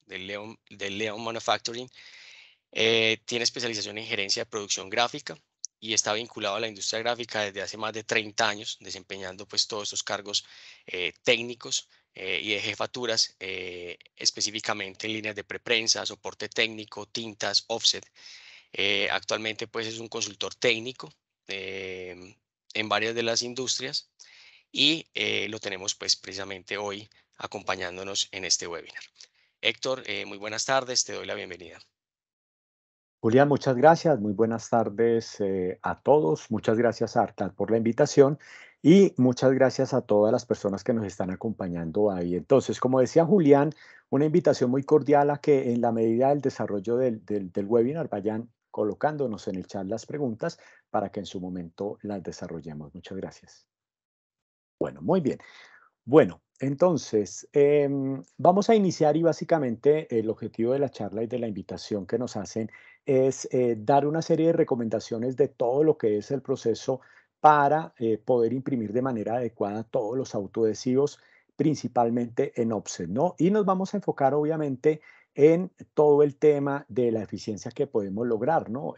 de Leon Manufacturing. Tiene especialización en gerencia de producción gráfica y está vinculado a la industria gráfica desde hace más de 30 años, desempeñando pues todos estos cargos técnicos y de jefaturas, específicamente en líneas de preprensa, soporte técnico, tintas, offset. Actualmente pues es un consultor técnico en varias de las industrias y lo tenemos pues precisamente hoy acompañándonos en este webinar. Héctor, muy buenas tardes, te doy la bienvenida. Julián, muchas gracias. Muy buenas tardes a todos. Muchas gracias a Artal por la invitación y muchas gracias a todas las personas que nos están acompañando ahí. Entonces, como decía Julián, una invitación muy cordial a que en la medida del desarrollo del webinar vayan colocándonos en el chat las preguntas para que en su momento las desarrollemos. Muchas gracias. Bueno, muy bien. Bueno, entonces, vamos a iniciar y básicamente el objetivo de la charla y de la invitación que nos hacen es dar una serie de recomendaciones de todo lo que es el proceso para poder imprimir de manera adecuada todos los autoadhesivos, principalmente en offset, ¿no? Y nos vamos a enfocar obviamente en todo el tema de la eficiencia que podemos lograr, ¿no?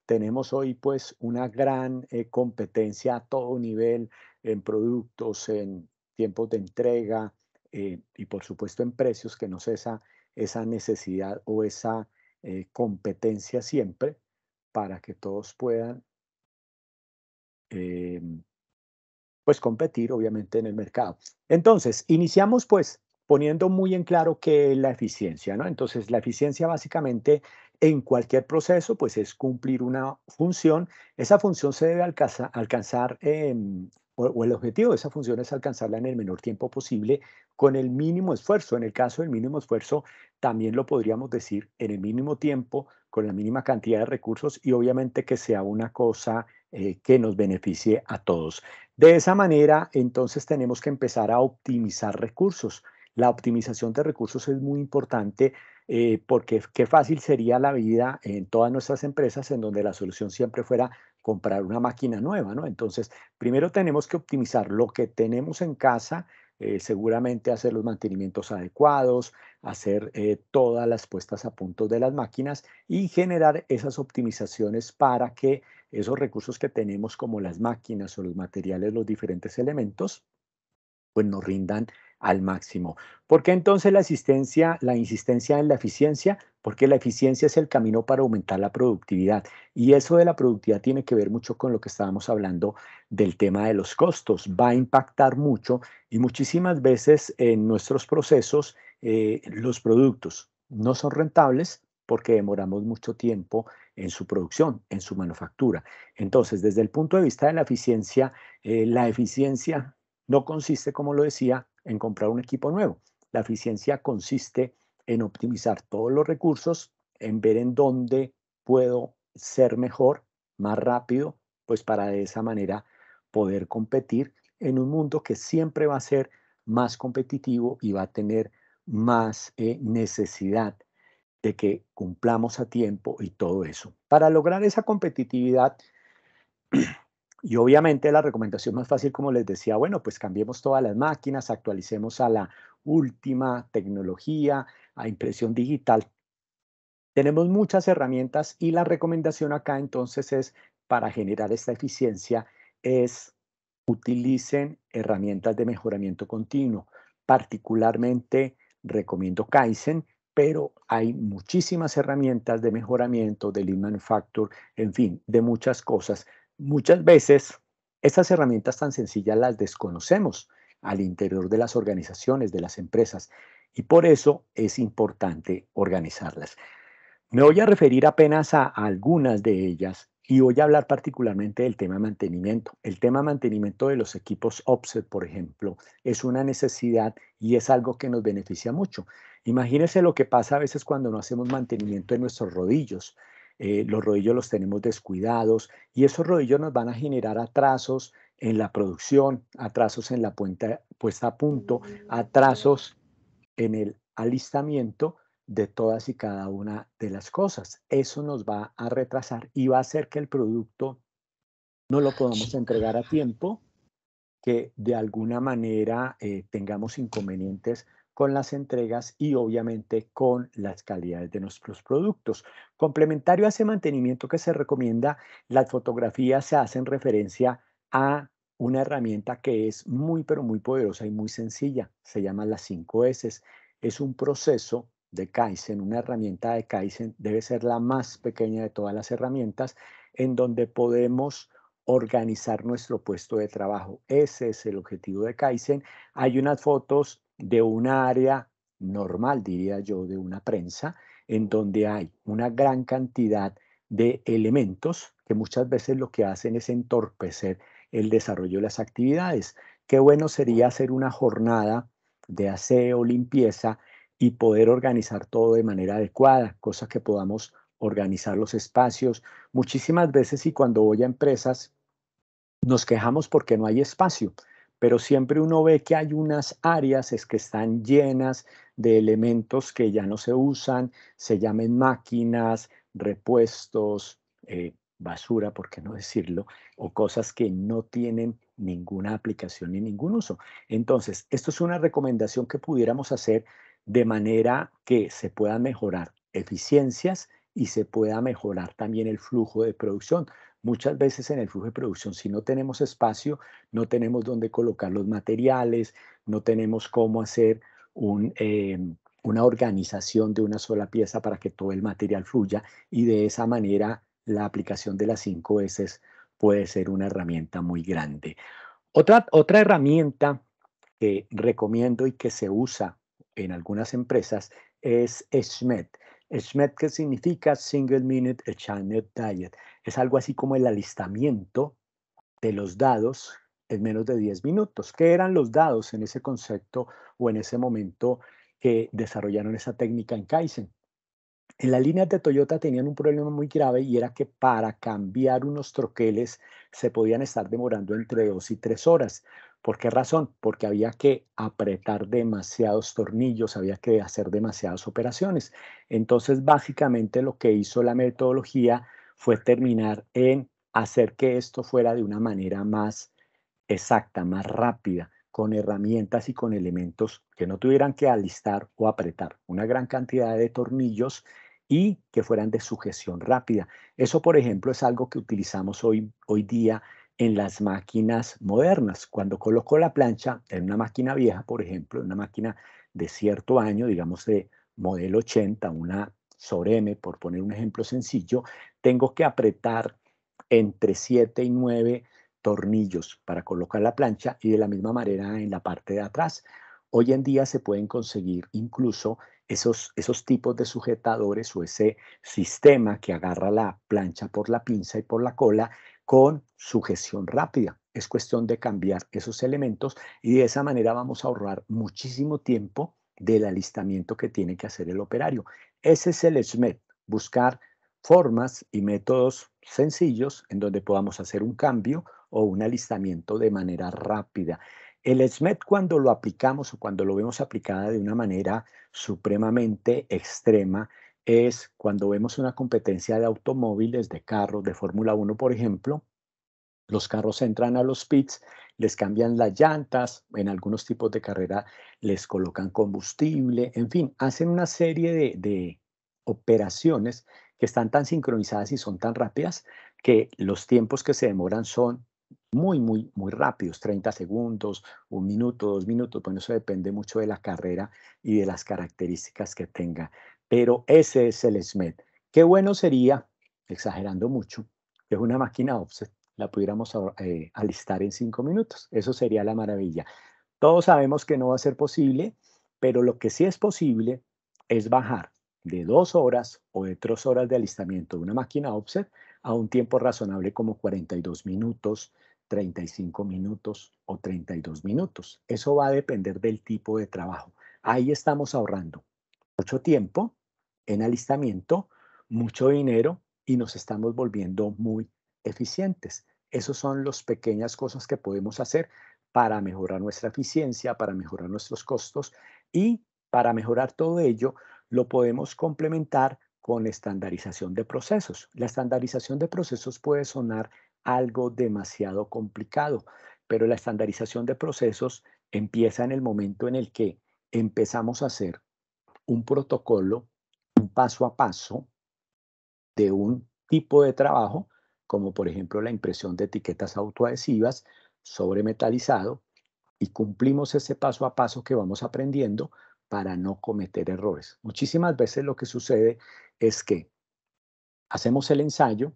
Tenemos hoy pues una gran competencia a todo nivel en productos, en tiempos de entrega y por supuesto en precios, que no cesa esa necesidad o esa competencia siempre para que todos puedan eh, pues competir obviamente en el mercado. Entonces, iniciamos pues poniendo muy en claro qué es la eficiencia, ¿no? Entonces, la eficiencia básicamente en cualquier proceso pues es cumplir una función. Esa función se debe alcanzar, o el objetivo de esa función es alcanzarla en el menor tiempo posible con el mínimo esfuerzo. En el caso del mínimo esfuerzo, también lo podríamos decir en el mínimo tiempo, con la mínima cantidad de recursos y obviamente que sea una cosa que nos beneficie a todos. De esa manera, entonces tenemos que empezar a optimizar recursos. La optimización de recursos es muy importante porque qué fácil sería la vida en todas nuestras empresas en donde la solución siempre fuera comprar una máquina nueva, ¿no? Entonces, primero tenemos que optimizar lo que tenemos en casa, seguramente hacer los mantenimientos adecuados, hacer todas las puestas a punto de las máquinas y generar esas optimizaciones para que esos recursos que tenemos como las máquinas o los materiales, los diferentes elementos, pues nos rindan al máximo. ¿Por qué entonces la insistencia en la eficiencia? Porque la eficiencia es el camino para aumentar la productividad. Y eso de la productividad tiene que ver mucho con lo que estábamos hablando del tema de los costos. Va a impactar mucho y muchísimas veces en nuestros procesos los productos no son rentables porque demoramos mucho tiempo en su producción, en su manufactura. Entonces, desde el punto de vista de la eficiencia no consiste, como lo decía, en comprar un equipo nuevo. La eficiencia consiste en optimizar todos los recursos, en ver en dónde puedo ser mejor, más rápido, pues para de esa manera poder competir en un mundo que siempre va a ser más competitivo y va a tener más necesidad de que cumplamos a tiempo y todo eso. Para lograr esa competitividad, y obviamente la recomendación más fácil, como les decía, bueno, pues cambiemos todas las máquinas, actualicemos a la última tecnología, a impresión digital. Tenemos muchas herramientas y la recomendación acá entonces es para generar esta eficiencia es utilicen herramientas de mejoramiento continuo. Particularmente recomiendo Kaizen, pero hay muchísimas herramientas de mejoramiento, de Lean Manufacture, en fin, de muchas cosas. Muchas veces estas herramientas tan sencillas las desconocemos al interior de las organizaciones, de las empresas, y por eso es importante organizarlas. Me voy a referir apenas a algunas de ellas y voy a hablar particularmente del tema de mantenimiento. El tema de mantenimiento de los equipos offset, por ejemplo, es una necesidad y es algo que nos beneficia mucho. Imagínense lo que pasa a veces cuando no hacemos mantenimiento de nuestros rodillos. Los rodillos los tenemos descuidados y esos rodillos nos van a generar atrasos en la producción, atrasos en la puesta a punto, atrasos en el alistamiento de todas y cada una de las cosas. Eso nos va a retrasar y va a hacer que el producto no lo podamos entregar a tiempo, que de alguna manera tengamos inconvenientes con las entregas y obviamente con las calidades de nuestros productos. Complementario a ese mantenimiento que se recomienda, las fotografías se hacen referencia a una herramienta que es muy, pero muy poderosa y muy sencilla. Se llama las 5 S. Es un proceso de Kaizen, una herramienta de Kaizen, debe ser la más pequeña de todas las herramientas, en donde podemos organizar nuestro puesto de trabajo. Ese es el objetivo de Kaizen. Hay unas fotos de una área normal, diría yo, de una prensa, en donde hay una gran cantidad de elementos que muchas veces lo que hacen es entorpecer el desarrollo de las actividades. Qué bueno sería hacer una jornada de aseo, limpieza y poder organizar todo de manera adecuada, cosa que podamos organizar los espacios. Muchísimas veces y cuando voy a empresas nos quejamos porque no hay espacio, pero siempre uno ve que hay unas áreas es que están llenas de elementos que ya no se usan, se llamen máquinas, repuestos, basura, por qué no decirlo, o cosas que no tienen ninguna aplicación ni ningún uso. Entonces, esto es una recomendación que pudiéramos hacer de manera que se puedan mejorar eficiencias y se pueda mejorar también el flujo de producción. Muchas veces en el flujo de producción, si no tenemos espacio, no tenemos dónde colocar los materiales, no tenemos cómo hacer una organización de una sola pieza para que todo el material fluya y de esa manera la aplicación de las 5 S puede ser una herramienta muy grande. Otra herramienta que recomiendo y que se usa en algunas empresas es SMED. SMED, que significa Single Minute Achievement Diet. Es algo así como el alistamiento de los dados en menos de 10 minutos. ¿Qué eran los dados en ese concepto o en ese momento que desarrollaron esa técnica en Kaizen? En las líneas de Toyota tenían un problema muy grave y era que para cambiar unos troqueles se podían estar demorando entre 2 y 3 horas. ¿Por qué razón? Porque había que apretar demasiados tornillos, había que hacer demasiadas operaciones. Entonces, básicamente lo que hizo la metodología fue terminar en hacer que esto fuera de una manera más exacta, más rápida, con herramientas y con elementos que no tuvieran que alistar o apretar una gran cantidad de tornillos y que fueran de sujeción rápida. Eso, por ejemplo, es algo que utilizamos hoy día en las máquinas modernas. Cuando coloco la plancha en una máquina vieja, por ejemplo, en una máquina de cierto año, digamos de modelo 80, una Soreme, por poner un ejemplo sencillo, tengo que apretar entre 7 y 9 tornillos para colocar la plancha y de la misma manera en la parte de atrás. Hoy en día se pueden conseguir incluso esos tipos de sujetadores o ese sistema que agarra la plancha por la pinza y por la cola con sujeción rápida. Es cuestión de cambiar esos elementos y de esa manera vamos a ahorrar muchísimo tiempo del alistamiento que tiene que hacer el operario. Ese es el SMED, buscar formas y métodos sencillos en donde podamos hacer un cambio o un alistamiento de manera rápida. El SMED cuando lo aplicamos o cuando lo vemos aplicada de una manera supremamente extrema es cuando vemos una competencia de automóviles, de carros, de Fórmula 1, por ejemplo. Los carros entran a los pits, les cambian las llantas, en algunos tipos de carrera les colocan combustible, en fin, hacen una serie de operaciones que están tan sincronizadas y son tan rápidas que los tiempos que se demoran son muy, muy, muy rápidos, 30 segundos, 1 minuto, 2 minutos, bueno, eso depende mucho de la carrera y de las características que tenga, pero ese es el SMED. Qué bueno sería, exagerando mucho, que es una máquina offset la pudiéramos alistar en 5 minutos. Eso sería la maravilla. Todos sabemos que no va a ser posible, pero lo que sí es posible es bajar de 2 horas o de 3 horas de alistamiento de una máquina offset a un tiempo razonable como 42 minutos, 35 minutos o 32 minutos. Eso va a depender del tipo de trabajo. Ahí estamos ahorrando mucho tiempo en alistamiento, mucho dinero y nos estamos volviendo muy eficientes. Esas son las pequeñas cosas que podemos hacer para mejorar nuestra eficiencia, para mejorar nuestros costos y para mejorar todo ello lo podemos complementar con estandarización de procesos. La estandarización de procesos puede sonar algo demasiado complicado, pero la estandarización de procesos empieza en el momento en el que empezamos a hacer un protocolo, un paso a paso de un tipo de trabajo, como por ejemplo la impresión de etiquetas autoadhesivas sobre metalizado, y cumplimos ese paso a paso que vamos aprendiendo para no cometer errores. Muchísimas veces lo que sucede es que hacemos el ensayo,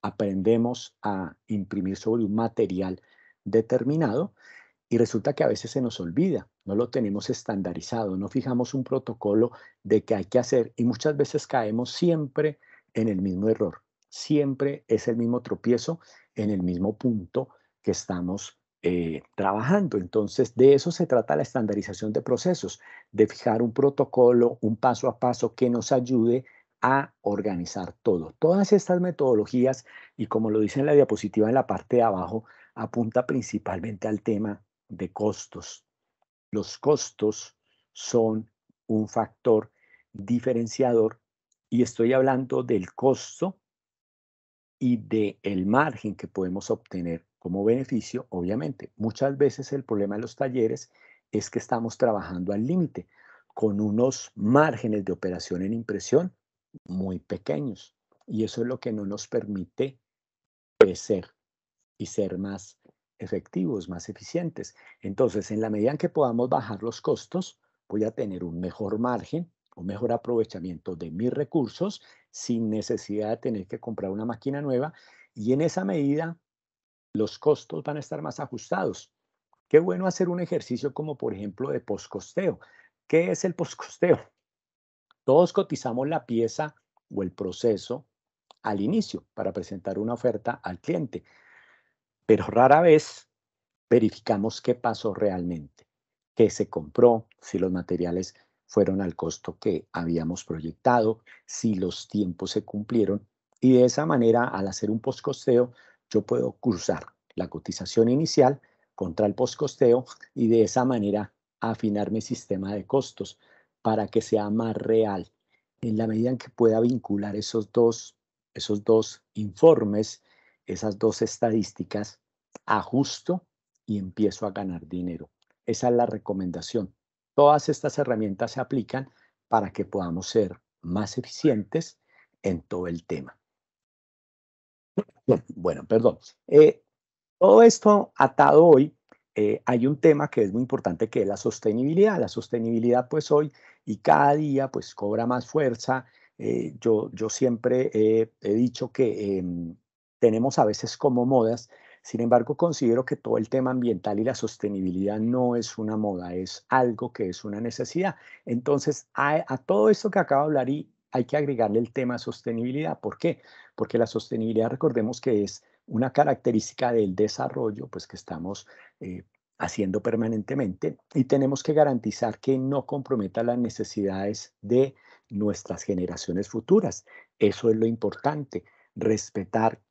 aprendemos a imprimir sobre un material determinado y resulta que a veces se nos olvida, no lo tenemos estandarizado, no fijamos un protocolo de qué hay que hacer y muchas veces caemos siempre en el mismo error. Siempre es el mismo tropiezo en el mismo punto que estamos trabajando. Entonces, de eso se trata la estandarización de procesos, de fijar un protocolo, un paso a paso que nos ayude a organizar todo. Todas estas metodologías, y como lo dice en la diapositiva en la parte de abajo, apunta principalmente al tema de costos. Los costos son un factor diferenciador y estoy hablando del costo y del margen que podemos obtener como beneficio, obviamente. Muchas veces el problema de los talleres es que estamos trabajando al límite, con unos márgenes de operación en impresión muy pequeños. Y eso es lo que no nos permite crecer y ser más efectivos, más eficientes. Entonces, en la medida en que podamos bajar los costos, voy a tener un mejor margen, un mejor aprovechamiento de mis recursos sin necesidad de tener que comprar una máquina nueva y en esa medida los costos van a estar más ajustados. Qué bueno hacer un ejercicio como por ejemplo de postcosteo. ¿Qué es el postcosteo? Todos cotizamos la pieza o el proceso al inicio para presentar una oferta al cliente, pero rara vez verificamos qué pasó realmente, qué se compró, si los materiales fueron al costo que habíamos proyectado, si los tiempos se cumplieron. Y de esa manera, al hacer un postcosteo, yo puedo cruzar la cotización inicial contra el postcosteo y de esa manera afinar mi sistema de costos para que sea más real. En la medida en que pueda vincular esos dos informes, esas dos estadísticas, ajusto y empiezo a ganar dinero. Esa es la recomendación. Todas estas herramientas se aplican para que podamos ser más eficientes en todo el tema. Bueno, perdón. Todo esto atado hoy, hay un tema que es muy importante que es la sostenibilidad. La sostenibilidad pues hoy y cada día pues cobra más fuerza. Yo siempre he dicho que tenemos a veces como modas, sin embargo considero que todo el tema ambiental y la sostenibilidad no es una moda, es algo que es una necesidad. Entonces a todo esto que acabo de hablar y hay que agregarle el tema sostenibilidad. ¿Por qué? Porque la sostenibilidad, recordemos que es una característica del desarrollo, pues que estamos haciendo permanentemente y tenemos que garantizar que no comprometa las necesidades de nuestras generaciones futuras. Eso es lo importante, respetar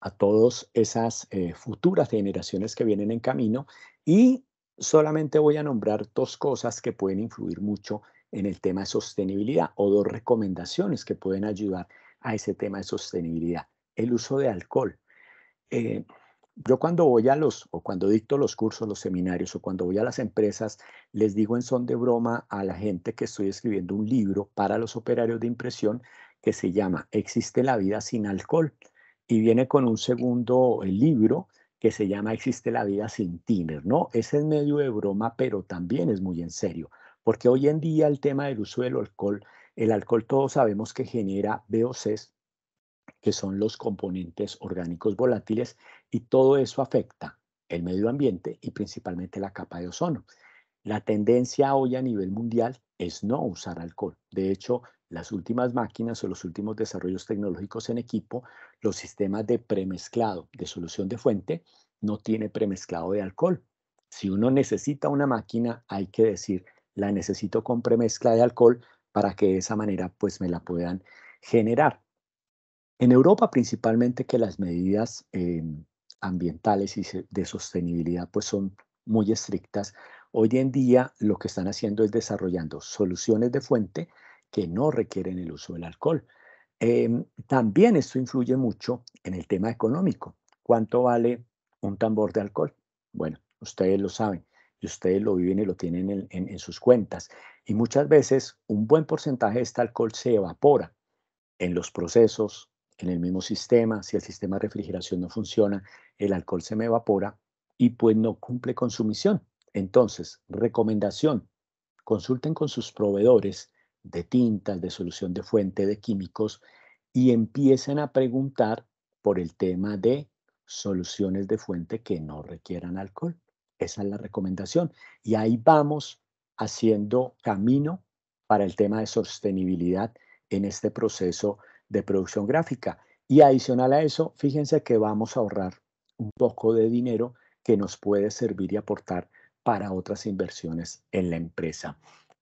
a todas esas futuras generaciones que vienen en camino y solamente voy a nombrar dos cosas que pueden influir mucho en el tema de sostenibilidad o dos recomendaciones que pueden ayudar a ese tema de sostenibilidad. El uso de alcohol. Eh, yo cuando voy o cuando dicto los cursos, los seminarios, o cuando voy a las empresas, les digo en son de broma a la gente que estoy escribiendo un libro para los operarios de impresión que se llama Existe la vida sin alcohol y viene con un segundo libro que se llama Existe la vida sin tiner, ¿no? Ese es medio de broma, pero también es muy en serio, porque hoy en día el tema del uso del alcohol, el alcohol todos sabemos que genera VOCs, que son los componentes orgánicos volátiles, y todo eso afecta el medio ambiente y principalmente la capa de ozono. La tendencia hoy a nivel mundial es no usar alcohol. De hecho, las últimas máquinas o los últimos desarrollos tecnológicos en equipo, los sistemas de premezclado de solución de fuente, no tiene premezclado de alcohol. Si uno necesita una máquina, hay que decir, la necesito con premezcla de alcohol para que de esa manera pues me la puedan generar. En Europa, principalmente, que las medidas ambientales y de sostenibilidad pues son muy estrictas, hoy en día lo que están haciendo es desarrollando soluciones de fuente que no requieren el uso del alcohol. También esto influye mucho en el tema económico. ¿Cuánto vale un tambor de alcohol? Bueno, ustedes lo saben. y ustedes lo viven y lo tienen en sus cuentas. Y muchas veces un buen porcentaje de este alcohol se evapora en los procesos, en el mismo sistema. Si el sistema de refrigeración no funciona, el alcohol se me evapora y pues no cumple con su misión. Entonces, recomendación, consulten con sus proveedores de tintas, de solución de fuente, de químicos y empiecen a preguntar por el tema de soluciones de fuente que no requieran alcohol. Esa es la recomendación. Y ahí vamos haciendo camino para el tema de sostenibilidad en este proceso de producción gráfica. Y adicional a eso, fíjense que vamos a ahorrar un poco de dinero que nos puede servir y aportar para otras inversiones en la empresa.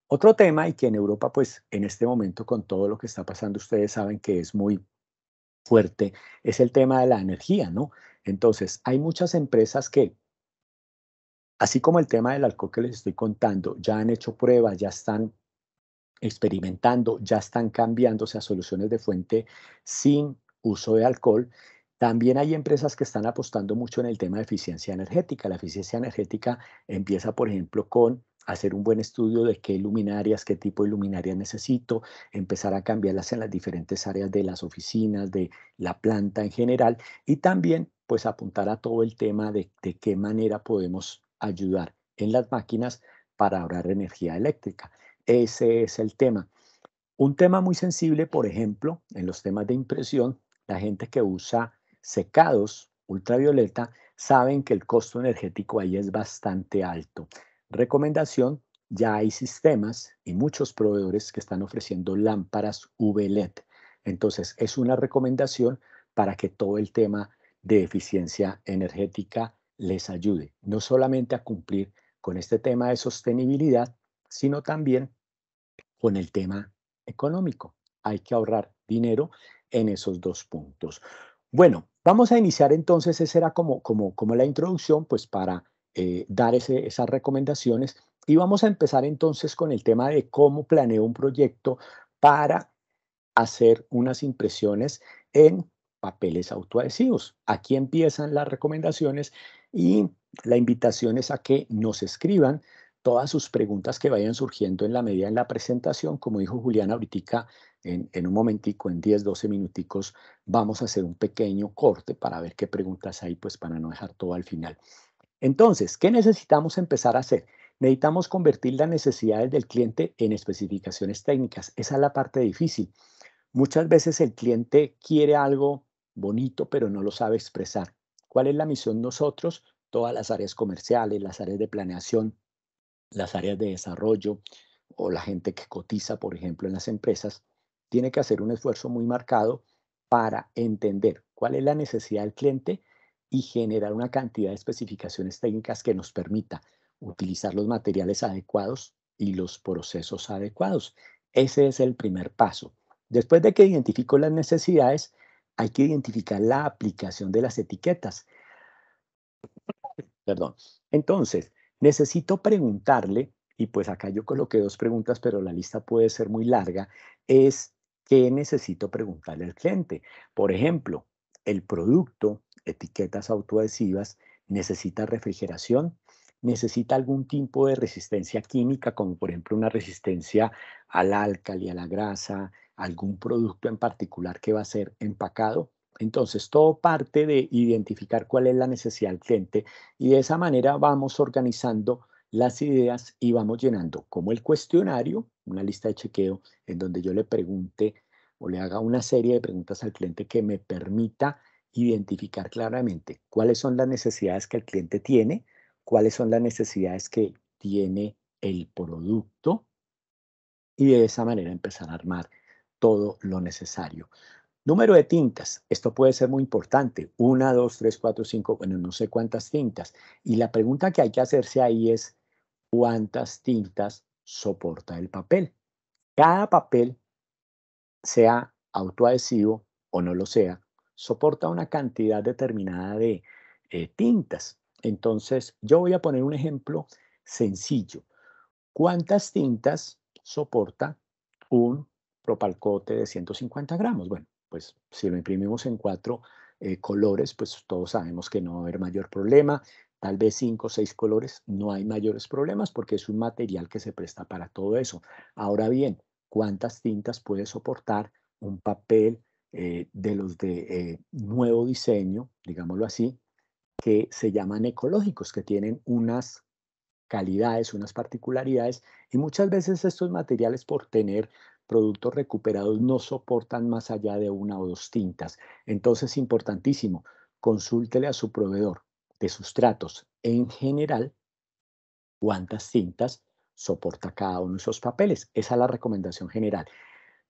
Otro tema y que en Europa, pues en este momento con todo lo que está pasando, ustedes saben que es muy fuerte, es el tema de la energía, ¿no? Entonces, hay muchas empresas que, así como el tema del alcohol que les estoy contando, ya han hecho pruebas, ya están experimentando, ya están cambiándose a soluciones de fuente sin uso de alcohol. También hay empresas que están apostando mucho en el tema de eficiencia energética. La eficiencia energética empieza, por ejemplo, con hacer un buen estudio de qué luminarias, qué tipo de luminarias necesito, empezar a cambiarlas en las diferentes áreas de las oficinas, de la planta en general, y también pues apuntar a todo el tema de qué manera podemos ayudar en las máquinas para ahorrar energía eléctrica. Ese es el tema. Un tema muy sensible, por ejemplo, en los temas de impresión, la gente que usa secados ultravioleta saben que el costo energético ahí es bastante alto. Recomendación, ya hay sistemas y muchos proveedores que están ofreciendo lámparas UV-LED. Entonces, es una recomendación para que todo el tema de eficiencia energética les ayude, no solamente a cumplir con este tema de sostenibilidad, sino también con el tema económico. Hay que ahorrar dinero en esos dos puntos. Bueno, vamos a iniciar entonces, esa era como la introducción, pues para dar esas recomendaciones y vamos a empezar entonces con el tema de cómo planeo un proyecto para hacer unas impresiones en papeles autoadhesivos. Aquí empiezan las recomendaciones y la invitación es a que nos escriban todas sus preguntas que vayan surgiendo en la medida en la presentación. Como dijo Juliana ahorita, en un momentico, en 10, 12 minuticos, vamos a hacer un pequeño corte para ver qué preguntas hay, pues para no dejar todo al final. Entonces, ¿qué necesitamos empezar a hacer? Necesitamos convertir las necesidades del cliente en especificaciones técnicas. Esa es la parte difícil. Muchas veces el cliente quiere algo bonito, pero no lo sabe expresar. ¿Cuál es la misión nosotros? Todas las áreas comerciales, las áreas de planeación, las áreas de desarrollo o la gente que cotiza, por ejemplo, en las empresas, tiene que hacer un esfuerzo muy marcado para entender cuál es la necesidad del cliente y generar una cantidad de especificaciones técnicas que nos permita utilizar los materiales adecuados y los procesos adecuados. Ese es el primer paso. Después de que identifico las necesidades, hay que identificar la aplicación de las etiquetas. Perdón. Entonces, necesito preguntarle, y pues acá yo coloqué dos preguntas, pero la lista puede ser muy larga, es qué necesito preguntarle al cliente. Por ejemplo, el producto, etiquetas autoadhesivas, necesita refrigeración, necesita algún tipo de resistencia química, como por ejemplo una resistencia al álcali, a la grasa, algún producto en particular que va a ser empacado. Entonces, todo parte de identificar cuál es la necesidad del cliente y de esa manera vamos organizando las ideas y vamos llenando como el cuestionario, una lista de chequeo en donde yo le pregunte o le haga una serie de preguntas al cliente que me permita identificar claramente cuáles son las necesidades que el cliente tiene, cuáles son las necesidades que tiene el producto y de esa manera empezar a armar todo lo necesario. Número de tintas. Esto puede ser muy importante. Una, dos, tres, cuatro, cinco, bueno, no sé cuántas tintas. Y la pregunta que hay que hacerse ahí es, ¿cuántas tintas soporta el papel? Cada papel, sea autoadhesivo o no lo sea, soporta una cantidad determinada de tintas. Entonces, yo voy a poner un ejemplo sencillo. ¿Cuántas tintas soporta un propalcote de 150 gramos? Bueno, pues si lo imprimimos en cuatro colores, pues todos sabemos que no va a haber mayor problema. tal vez 5 o 6 colores, no hay mayores problemas porque es un material que se presta para todo eso. Ahora bien, ¿cuántas tintas puede soportar un papel de los de nuevo diseño, digámoslo así, que se llaman ecológicos, que tienen unas calidades, unas particularidades, y muchas veces estos materiales por tener productos recuperados no soportan más allá de una o dos tintas? Entonces, importantísimo, consúltele a su proveedor de sustratos en general cuántas tintas soporta cada uno de esos papeles. Esa es la recomendación general.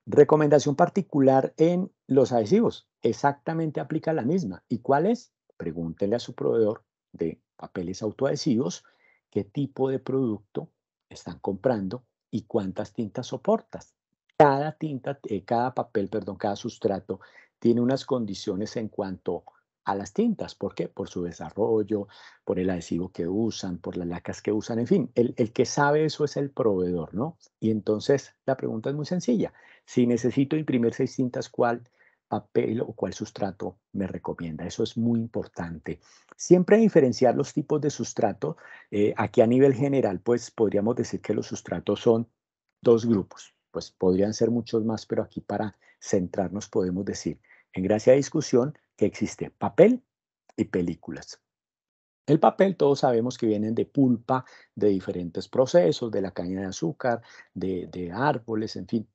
Recomendación particular en los adhesivos. Exactamente aplica la misma. ¿Y cuál es? Pregúntenle a su proveedor de papeles autoadhesivos qué tipo de producto están comprando y cuántas tintas soportas. Cada tinta, cada papel, perdón, cada sustrato tiene unas condiciones en cuanto a las tintas. ¿Por qué? Por su desarrollo, por el adhesivo que usan, por las lacas que usan, en fin, el que sabe eso es el proveedor, ¿no? Y entonces la pregunta es muy sencilla. Si necesito imprimir 6 tintas, ¿cuál papel o cuál sustrato me recomienda? Eso es muy importante. Siempre diferenciar los tipos de sustrato. Aquí a nivel general, pues podríamos decir que los sustratos son dos grupos. Pues podrían ser muchos más, pero aquí para centrarnos podemos decir, en gracia de discusión, que existe papel y películas. El papel, todos sabemos que vienen de pulpa, de diferentes procesos, de la caña de azúcar, de árboles, en fin,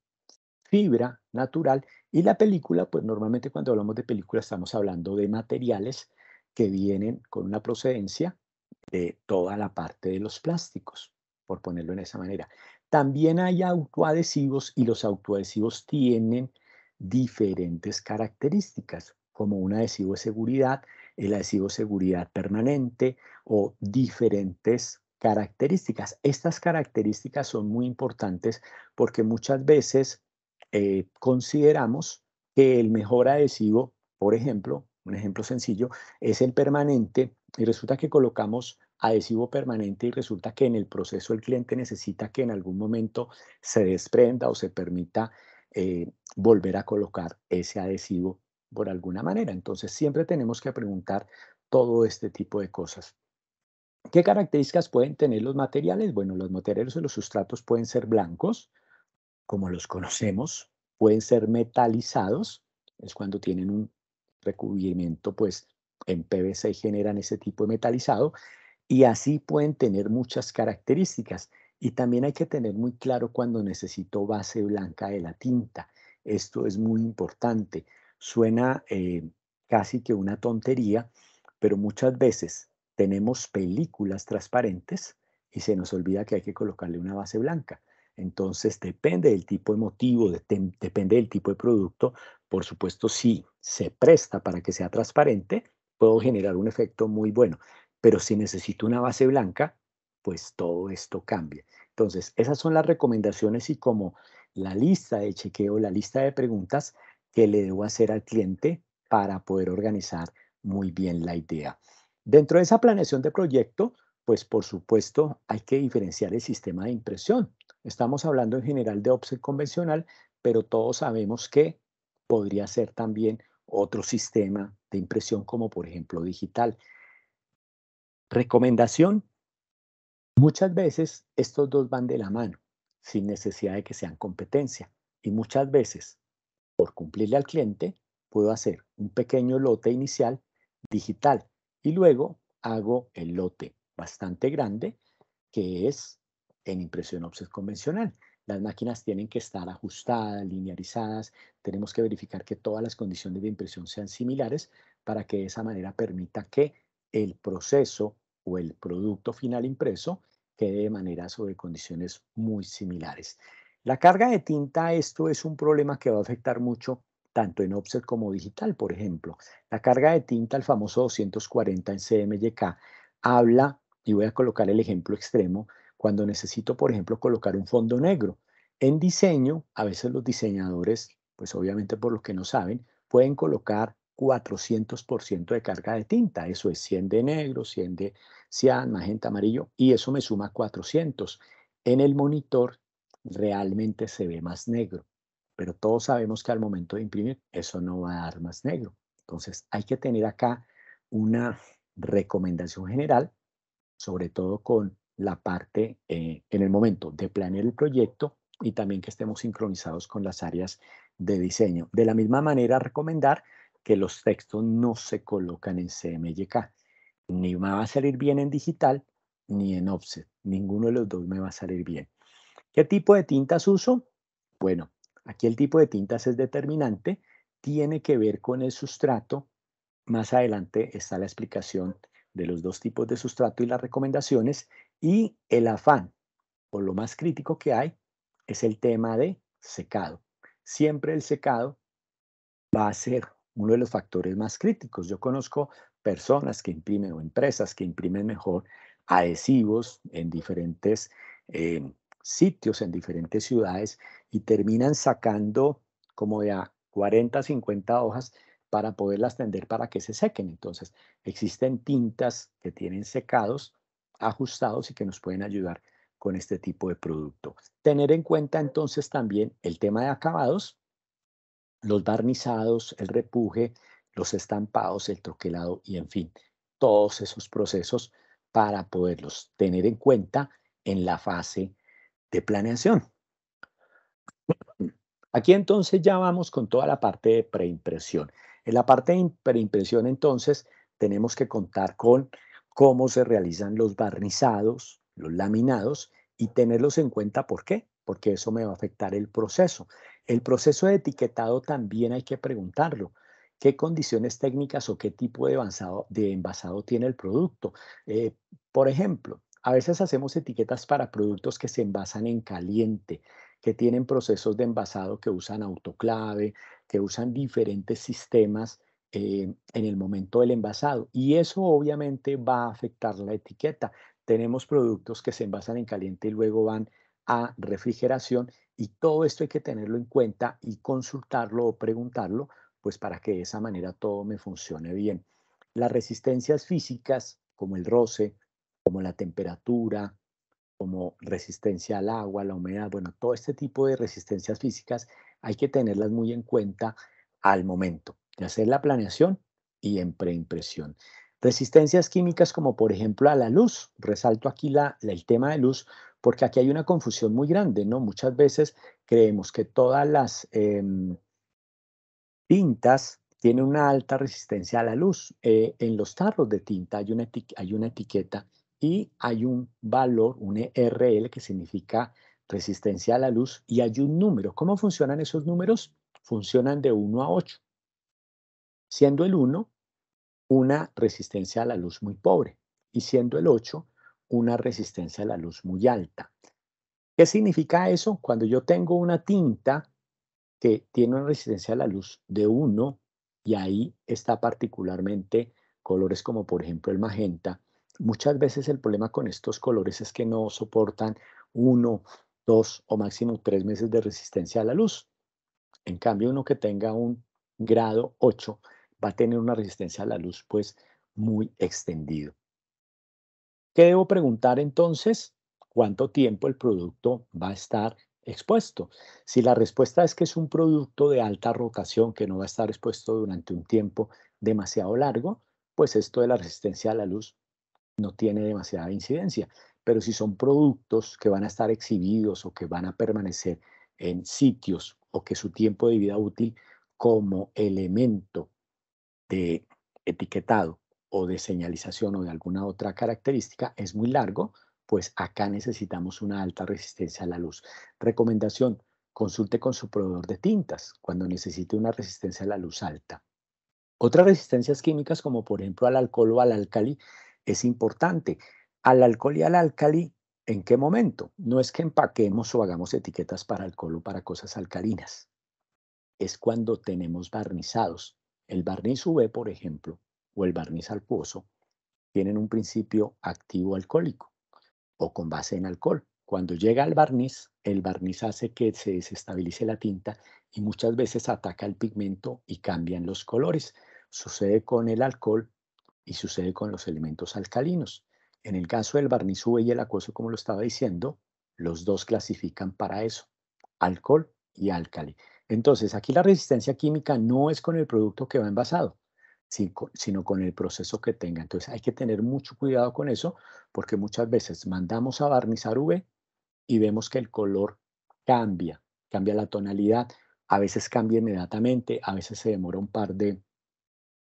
fibra natural. Y la película, pues normalmente cuando hablamos de película estamos hablando de materiales que vienen con una procedencia de toda la parte de los plásticos, por ponerlo en esa manera. También hay autoadhesivos y los autoadhesivos tienen diferentes características, como un adhesivo de seguridad, el adhesivo de seguridad permanente o diferentes características. Estas características son muy importantes porque muchas veces consideramos que el mejor adhesivo, por ejemplo, un ejemplo sencillo, es el permanente y resulta que colocamos adhesivo permanente y resulta que en el proceso el cliente necesita que en algún momento se desprenda o se permita volver a colocar ese adhesivo por alguna manera. Entonces siempre tenemos que preguntar todo este tipo de cosas. ¿Qué características pueden tener los materiales? Bueno, los materiales o los sustratos pueden ser blancos, como los conocemos, pueden ser metalizados, es cuando tienen un recubrimiento, pues en PVC generan ese tipo de metalizado, y así pueden tener muchas características. Y también hay que tener muy claro cuando necesito base blanca de la tinta. Esto es muy importante. Suena casi que una tontería, pero muchas veces tenemos películas transparentes y se nos olvida que hay que colocarle una base blanca. Entonces, depende del tipo de motivo, depende del tipo de producto. Por supuesto, si se presta para que sea transparente, puedo generar un efecto muy bueno. Pero si necesito una base blanca, pues todo esto cambia. Entonces, esas son las recomendaciones y como la lista de chequeo, la lista de preguntas que le debo hacer al cliente para poder organizar muy bien la idea. Dentro de esa planeación de proyecto, pues por supuesto hay que diferenciar el sistema de impresión. Estamos hablando en general de offset convencional, pero todos sabemos que podría ser también otro sistema de impresión como por ejemplo digital. Recomendación, muchas veces estos dos van de la mano, sin necesidad de que sean competencia. Y muchas veces, por cumplirle al cliente, puedo hacer un pequeño lote inicial digital y luego hago el lote bastante grande que es en impresión offset convencional. Las máquinas tienen que estar ajustadas, linearizadas, tenemos que verificar que todas las condiciones de impresión sean similares para que de esa manera permita que el proceso o el producto final impreso quede de maneras o de condiciones muy similares. La carga de tinta, esto es un problema que va a afectar mucho tanto en offset como digital, por ejemplo. La carga de tinta, el famoso 240 en CMYK, habla, y voy a colocar el ejemplo extremo, cuando necesito, por ejemplo, colocar un fondo negro. En diseño, a veces los diseñadores, pues obviamente por lo que no saben, pueden colocar 400% de carga de tinta. Eso es 100 de negro, 100 de cian, magenta, amarillo, y eso me suma 400. En el monitor realmente se ve más negro, pero todos sabemos que al momento de imprimir eso no va a dar más negro. Entonces hay que tener acá una recomendación general sobre todo con la parte en el momento de planear el proyecto y también que estemos sincronizados con las áreas de diseño. De la misma manera, recomendar que los textos no se colocan en CMYK. Ni me va a salir bien en digital ni en offset. Ninguno de los dos me va a salir bien. ¿Qué tipo de tintas uso? Bueno, aquí el tipo de tintas es determinante. Tiene que ver con el sustrato. Más adelante está la explicación de los dos tipos de sustrato y las recomendaciones. Y el afán, o lo más crítico que hay, es el tema de secado. Siempre el secado va a ser uno de los factores más críticos. Yo conozco personas que imprimen o empresas que imprimen mejor adhesivos en diferentes sitios, en diferentes ciudades y terminan sacando como de a 40, 50 hojas para poderlas tender para que se sequen. Entonces, existen tintas que tienen secados ajustados y que nos pueden ayudar con este tipo de producto. Tener en cuenta entonces también el tema de acabados, los barnizados, el repuje, los estampados, el troquelado y en fin, todos esos procesos para poderlos tener en cuenta en la fase de planeación. Aquí entonces ya vamos con toda la parte de preimpresión. En la parte de preimpresión entonces tenemos que contar con cómo se realizan los barnizados, los laminados y tenerlos en cuenta. ¿Por qué? Porque eso me va a afectar el proceso. El proceso de etiquetado también hay que preguntarlo. ¿Qué condiciones técnicas o qué tipo de envasado tiene el producto? Eh, por ejemplo, a veces hacemos etiquetas para productos que se envasan en caliente, que tienen procesos de envasado que usan autoclave, que usan diferentes sistemas en el momento del envasado. Y eso obviamente va a afectar la etiqueta. Tenemos productos que se envasan en caliente y luego van a refrigeración y todo esto hay que tenerlo en cuenta y consultarlo o preguntarlo, pues para que de esa manera todo me funcione bien. Las resistencias físicas, como el roce, como la temperatura, como resistencia al agua, a la humedad, bueno, todo este tipo de resistencias físicas hay que tenerlas muy en cuenta al momento de hacer la planeación y en preimpresión. Resistencias químicas como por ejemplo a la luz. Resalto aquí el tema de luz porque aquí hay una confusión muy grande, ¿no? Muchas veces creemos que todas las tintas tienen una alta resistencia a la luz. En los tarros de tinta hay una etiqueta y hay un valor, un RL, que significa resistencia a la luz, y hay un número. ¿Cómo funcionan esos números? Funcionan de 1 a 8, siendo el 1 una resistencia a la luz muy pobre y siendo el 8 una resistencia a la luz muy alta. ¿Qué significa eso? Cuando yo tengo una tinta que tiene una resistencia a la luz de 1 y ahí está particularmente colores como por ejemplo el magenta. Muchas veces el problema con estos colores es que no soportan 1, 2 o máximo 3 meses de resistencia a la luz. En cambio, uno que tenga un grado 8 va a tener una resistencia a la luz pues muy extendido. ¿Qué debo preguntar entonces? ¿Cuánto tiempo el producto va a estar expuesto? Si la respuesta es que es un producto de alta rotación que no va a estar expuesto durante un tiempo demasiado largo, pues esto de la resistencia a la luz no tiene demasiada incidencia. Pero si son productos que van a estar exhibidos o que van a permanecer en sitios o que su tiempo de vida útil como elemento de etiquetado o de señalización o de alguna otra característica es muy largo, pues acá necesitamos una alta resistencia a la luz. Recomendación, consulte con su proveedor de tintas cuando necesite una resistencia a la luz alta. Otras resistencias químicas, como por ejemplo al alcohol o al álcali, es importante. Al alcohol y al álcali, ¿en qué momento? No es que empaquemos o hagamos etiquetas para alcohol o para cosas alcalinas, es cuando tenemos barnizados. El barniz UV, por ejemplo, o el barniz acuoso, tienen un principio activo alcohólico o con base en alcohol. Cuando llega al barniz, el barniz hace que se desestabilice la tinta y muchas veces ataca el pigmento y cambian los colores. Sucede con el alcohol y sucede con los elementos alcalinos. En el caso del barniz UV y el acuoso, como lo estaba diciendo, los dos clasifican para eso, alcohol y álcali. Entonces, aquí la resistencia química no es con el producto que va envasado, sino con el proceso que tenga. Entonces hay que tener mucho cuidado con eso porque muchas veces mandamos a barnizar UV y vemos que el color cambia, cambia la tonalidad, a veces cambia inmediatamente, a veces se demora un par de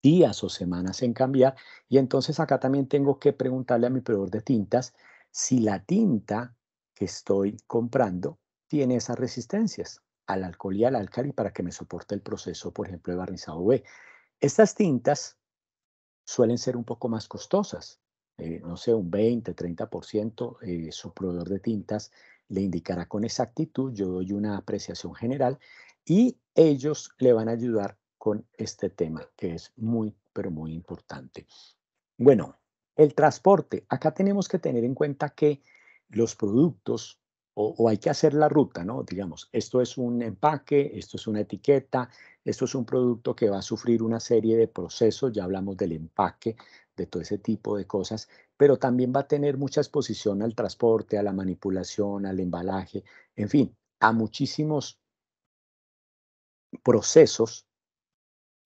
días o semanas en cambiar. Y entonces acá también tengo que preguntarle a mi proveedor de tintas si la tinta que estoy comprando tiene esas resistencias al alcohol y al álcali para que me soporte el proceso, por ejemplo, de barnizado UV. Estas tintas suelen ser un poco más costosas, no sé, un 20, 30%, su proveedor de tintas le indicará con exactitud, yo doy una apreciación general y ellos le van a ayudar con este tema que es muy, pero muy importante. Bueno, el transporte. Acá tenemos que tener en cuenta que los productos o hay que hacer la ruta, ¿no? Digamos, esto es un empaque, esto es una etiqueta, esto es un producto que va a sufrir una serie de procesos, ya hablamos del empaque, de todo ese tipo de cosas, pero también va a tener mucha exposición al transporte, a la manipulación, al embalaje, en fin, a muchísimos procesos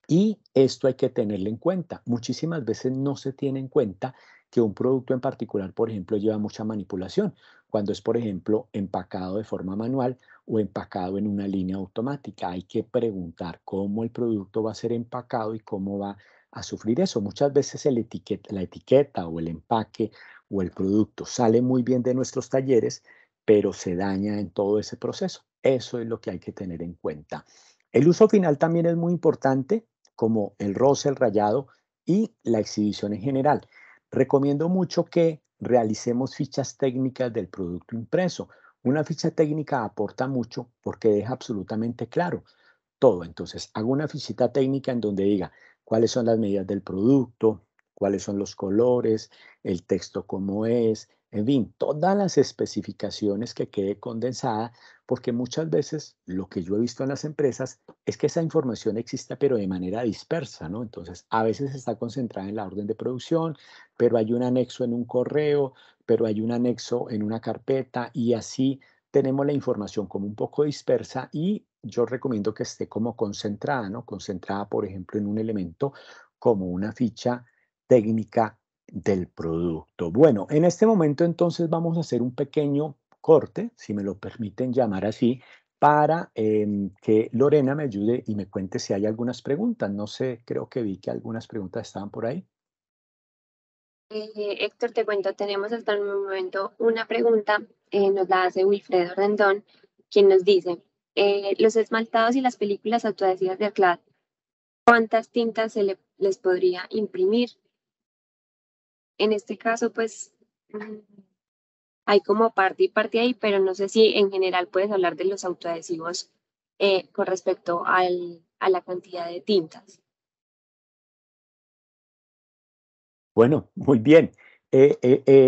y esto hay que tenerlo en cuenta. Muchísimas veces no se tiene en cuenta que un producto en particular, por ejemplo, lleva mucha manipulación, cuando es, por ejemplo, empacado de forma manual o empacado en una línea automática. Hay que preguntar cómo el producto va a ser empacado y cómo va a sufrir eso. Muchas veces la etiqueta o el empaque o el producto sale muy bien de nuestros talleres, pero se daña en todo ese proceso. Eso es lo que hay que tener en cuenta. El uso final también es muy importante como el roce, el rayado y la exhibición en general. Recomiendo mucho que realicemos fichas técnicas del producto impreso. Una ficha técnica aporta mucho porque deja absolutamente claro todo. Entonces, hago una fichita técnica en donde diga cuáles son las medidas del producto, cuáles son los colores, el texto cómo es, en fin, todas las especificaciones que quede condensada, porque muchas veces lo que yo he visto en las empresas es que esa información existe, pero de manera dispersa, ¿no? Entonces, a veces está concentrada en la orden de producción, pero hay un anexo en un correo, pero hay un anexo en una carpeta y así tenemos la información como un poco dispersa y yo recomiendo que esté como concentrada, ¿no? Concentrada, por ejemplo, en un elemento como una ficha técnica del producto. Bueno, en este momento entonces vamos a hacer un pequeño corte, si me lo permiten llamar así, para que Lorena me ayude y me cuente si hay algunas preguntas. No sé, creo que vi que algunas preguntas estaban por ahí. Héctor, te cuento, tenemos hasta el momento una pregunta, nos la hace Wilfredo Rendón, quien nos dice, los esmaltados y las películas autoadhesivas de Aclad, ¿cuántas tintas les podría imprimir? En este caso, pues, hay como parte y parte ahí, pero no sé si en general puedes hablar de los autoadhesivos con respecto a la cantidad de tintas. Bueno, muy bien.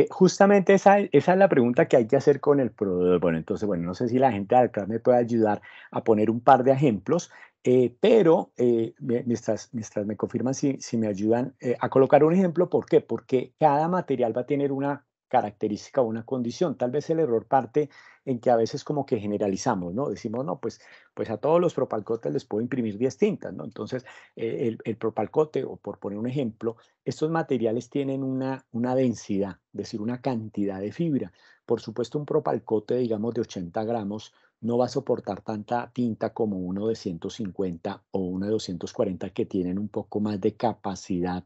Justamente esa es la pregunta que hay que hacer con el proveedor. Bueno, entonces, bueno, no sé si la gente de acá me puede ayudar a poner un par de ejemplos, pero mientras me confirman si me ayudan a colocar un ejemplo, ¿por qué? Porque cada material va a tener una característica o una condición. Tal vez el error parte en que a veces como que generalizamos, ¿no? Decimos, no, pues a todos los propalcotes les puedo imprimir 10 tintas, ¿no? Entonces, el propalcote, o por poner un ejemplo, estos materiales tienen una densidad, es decir, una cantidad de fibra. Por supuesto, un propalcote, digamos, de 80 gramos no va a soportar tanta tinta como uno de 150 o uno de 240 que tienen un poco más de capacidad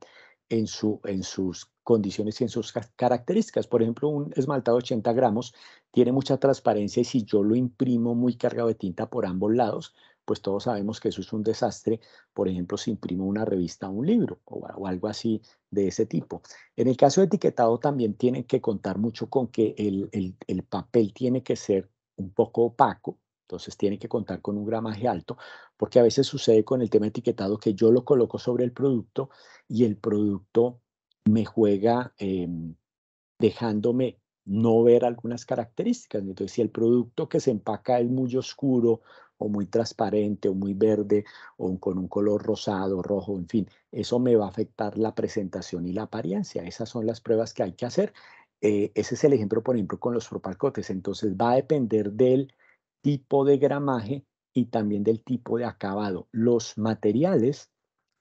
en sus condiciones y en sus características. Por ejemplo, un esmaltado de 80 gramos tiene mucha transparencia y si yo lo imprimo muy cargado de tinta por ambos lados, pues todos sabemos que eso es un desastre. Por ejemplo, si imprimo una revista o un libro o algo así de ese tipo. En el caso de etiquetado también tienen que contar mucho con que el papel tiene que ser un poco opaco, entonces tiene que contar con un gramaje alto, porque a veces sucede con el tema etiquetado que yo lo coloco sobre el producto y el producto me juega dejándome no ver algunas características. Entonces, si el producto que se empaca es muy oscuro o muy transparente o muy verde o con un color rosado, rojo, en fin, eso me va a afectar la presentación y la apariencia. Esas son las pruebas que hay que hacer. Ese es el ejemplo, por ejemplo, con los propalcotes. Entonces, va a depender del tipo de gramaje y también del tipo de acabado. Los materiales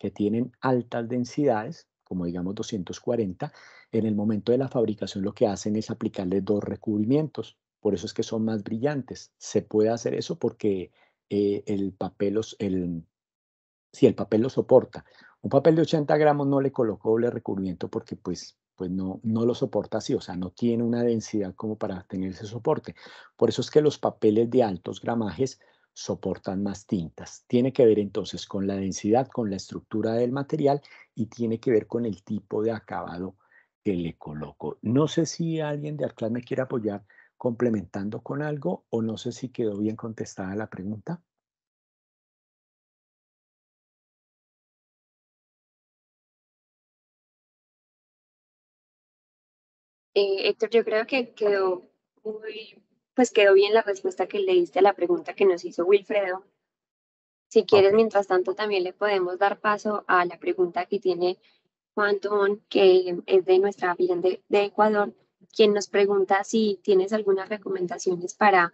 que tienen altas densidades, como digamos 240, en el momento de la fabricación lo que hacen es aplicarle dos recubrimientos. Por eso es que son más brillantes. Se puede hacer eso porque el papel si el papel lo soporta. Un papel de 80 gramos no le coloco doble recubrimiento porque pues no lo soporta así, o sea, no tiene una densidad como para tener ese soporte. Por eso es que los papeles de altos gramajes soportan más tintas. Tiene que ver entonces con la densidad, con la estructura del material y tiene que ver con el tipo de acabado que le coloco. No sé si alguien de Arclad me quiere apoyar complementando con algo o no sé si quedó bien contestada la pregunta. Héctor, yo creo que quedó muy, pues quedó bien la respuesta que le diste a la pregunta que nos hizo Wilfredo. Si Ok. quieres, mientras tanto, también le podemos dar paso a la pregunta que tiene Juan Tomón, que es de nuestra Virgen de Ecuador, quien nos pregunta si tienes algunas recomendaciones para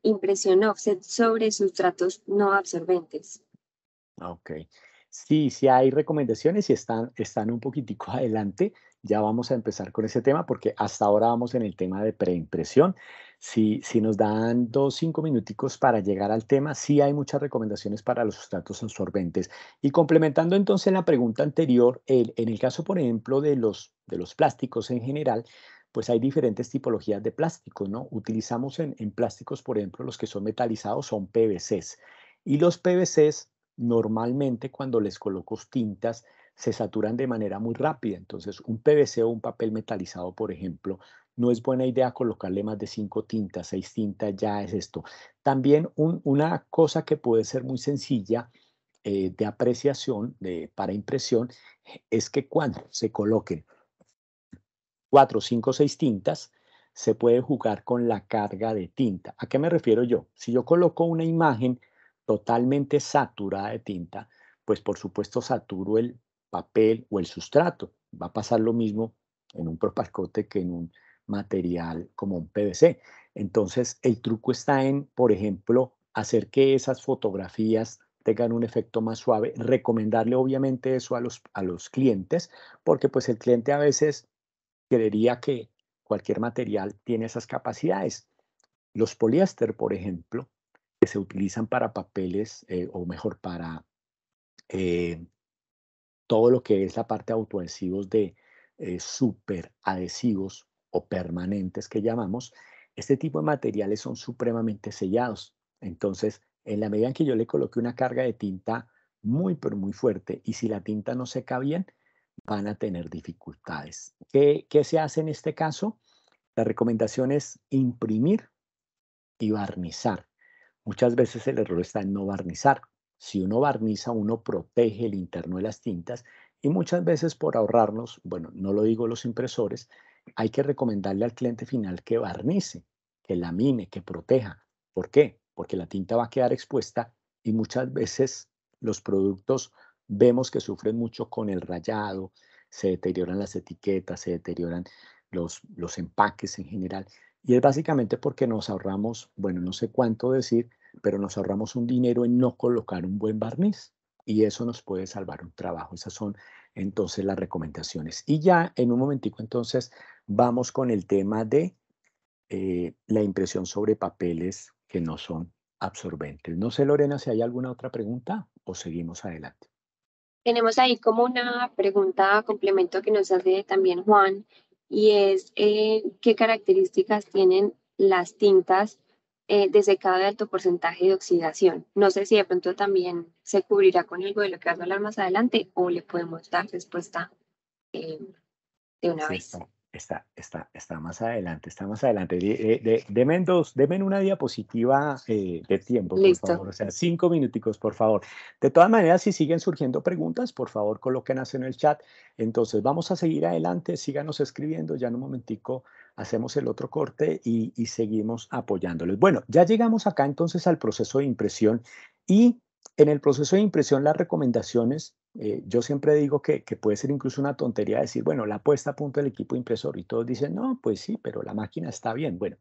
impresión offset sobre sustratos no absorbentes. Ok. Sí, sí hay recomendaciones y están un poquitico adelante. Ya vamos a empezar con ese tema porque hasta ahora vamos en el tema de preimpresión. Si nos dan 2, 5 minuticos para llegar al tema, sí hay muchas recomendaciones para los sustratos absorbentes. Y complementando entonces la pregunta anterior, en el caso, por ejemplo, de los plásticos en general, pues hay diferentes tipologías de plásticos, ¿no? Utilizamos en plásticos, por ejemplo, los que son metalizados son PVCs. Y los PVCs normalmente cuando les coloco tintas se saturan de manera muy rápida. Entonces, un PVC o un papel metalizado, por ejemplo, no es buena idea colocarle más de 5 tintas, 6 tintas, ya es esto. También una cosa que puede ser muy sencilla de apreciación para impresión es que cuando se coloquen 4, 5, 6 tintas, se puede jugar con la carga de tinta. ¿A qué me refiero yo? Si yo coloco una imagen totalmente saturada de tinta, pues por supuesto saturo el papel o el sustrato. Va a pasar lo mismo en un propalcote que en un material como un PVC. Entonces, el truco está en, por ejemplo, hacer que esas fotografías tengan un efecto más suave, recomendarle obviamente eso a los clientes, porque pues el cliente a veces creería que cualquier material tiene esas capacidades. Los poliéster, por ejemplo, que se utilizan para papeles, o mejor, para eh, todo lo que es la parte de autoadhesivos de superadhesivos o permanentes que llamamos, este tipo de materiales son supremamente sellados. Entonces, en la medida en que yo le coloque una carga de tinta muy, pero muy fuerte, y si la tinta no seca bien, van a tener dificultades. ¿Qué se hace en este caso? La recomendación es imprimir y barnizar. Muchas veces el error está en no barnizar. Si uno barniza, uno protege el interno de las tintas y muchas veces por ahorrarnos, bueno, no lo digo los impresores, hay que recomendarle al cliente final que barnice, que lamine, que proteja. ¿Por qué? Porque la tinta va a quedar expuesta y muchas veces los productos vemos que sufren mucho con el rayado, se deterioran las etiquetas, se deterioran los empaques en general. Y es básicamente porque nos ahorramos, bueno, no sé cuánto decir, pero nos ahorramos un dinero en no colocar un buen barniz y eso nos puede salvar un trabajo. Esas son entonces las recomendaciones. Y ya en un momentico entonces vamos con el tema de la impresión sobre papeles que no son absorbentes. No sé, Lorena, si hay alguna otra pregunta o seguimos adelante. Tenemos ahí como una pregunta complemento que nos hace también Juan, y es ¿qué características tienen las tintas de secado de alto porcentaje de oxidación? No sé si de pronto también se cubrirá con algo de lo que vas a hablar más adelante o le podemos dar respuesta eh, de una Sí, vez. está más adelante, está más adelante. Deme una diapositiva de tiempo, por Listo. favor. O sea, 5 minuticos, por favor. De todas maneras, si siguen surgiendo preguntas, por favor, colóquenlas en el chat. Entonces, vamos a seguir adelante. Síganos escribiendo. Ya en un momentico hacemos el otro corte y seguimos apoyándoles. Bueno, ya llegamos acá entonces al proceso de impresión y en el proceso de impresión, las recomendaciones, yo siempre digo que puede ser incluso una tontería decir, bueno, la puesta a punto del equipo impresor y todos dicen, no, pues sí, pero la máquina está bien. Bueno,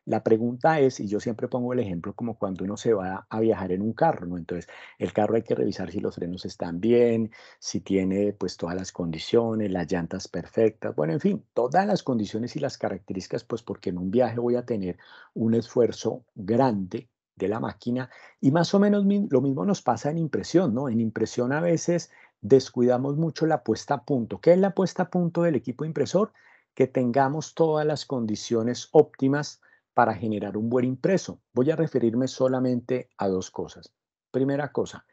La pregunta es, y yo siempre pongo el ejemplo como cuando uno se va a viajar en un carro, ¿no? Entonces, el carro hay que revisar si los frenos están bien, si tiene pues todas las condiciones, las llantas perfectas, bueno, en fin, todas las condiciones y las características, pues porque en un viaje voy a tener un esfuerzo grande de la máquina y más o menos lo mismo nos pasa en impresión, ¿no? En impresión a veces descuidamos mucho la puesta a punto. ¿Qué es la puesta a punto del equipo impresor? Que tengamos todas las condiciones óptimas para generar un buen impreso. Voy a referirme solamente a dos cosas. Primera cosa,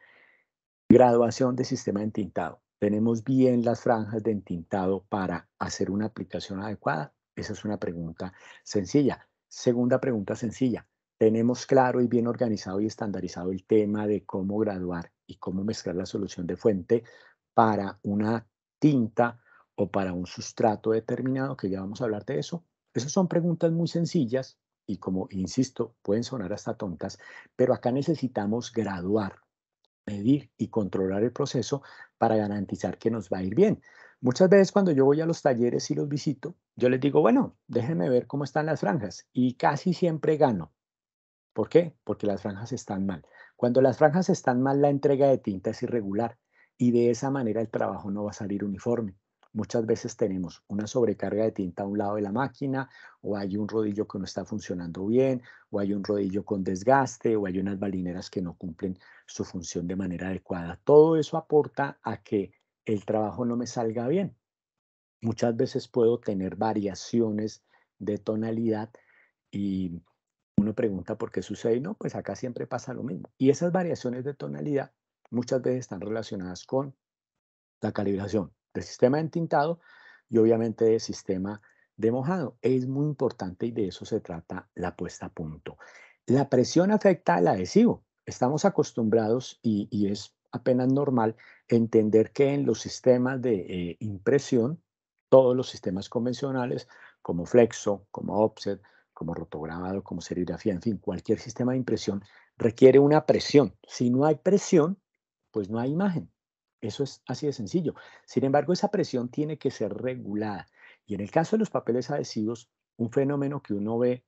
graduación de sistema de entintado. ¿Tenemos bien las franjas de entintado para hacer una aplicación adecuada? Esa es una pregunta sencilla. Segunda pregunta sencilla. ¿Tenemos claro y bien organizado y estandarizado el tema de cómo graduar y cómo mezclar la solución de fuente para una tinta o para un sustrato determinado? Que ya vamos a hablar de eso. Esas son preguntas muy sencillas y como insisto, pueden sonar hasta tontas, pero acá necesitamos graduar, medir y controlar el proceso para garantizar que nos va a ir bien. Muchas veces cuando yo voy a los talleres y los visito, yo les digo, bueno, déjenme ver cómo están las franjas y casi siempre gano. ¿Por qué? Porque las franjas están mal. Cuando las franjas están mal, la entrega de tinta es irregular y de esa manera el trabajo no va a salir uniforme. Muchas veces tenemos una sobrecarga de tinta a un lado de la máquina, o hay un rodillo que no está funcionando bien, o hay un rodillo con desgaste, o hay unas balineras que no cumplen su función de manera adecuada. Todo eso aporta a que el trabajo no me salga bien. Muchas veces puedo tener variaciones de tonalidad y uno pregunta por qué sucede y no, pues acá siempre pasa lo mismo. Y esas variaciones de tonalidad muchas veces están relacionadas con la calibración del sistema de entintado y obviamente del sistema de mojado. Es muy importante y de eso se trata la puesta a punto. La presión afecta al adhesivo. Estamos acostumbrados y es apenas normal entender que en los sistemas de impresión, todos los sistemas convencionales como flexo, como offset, como rotograbado, como serigrafía, en fin, cualquier sistema de impresión requiere una presión. Si no hay presión, pues no hay imagen. Eso es así de sencillo. Sin embargo, esa presión tiene que ser regulada. Y en el caso de los papeles adhesivos, un fenómeno que uno ve,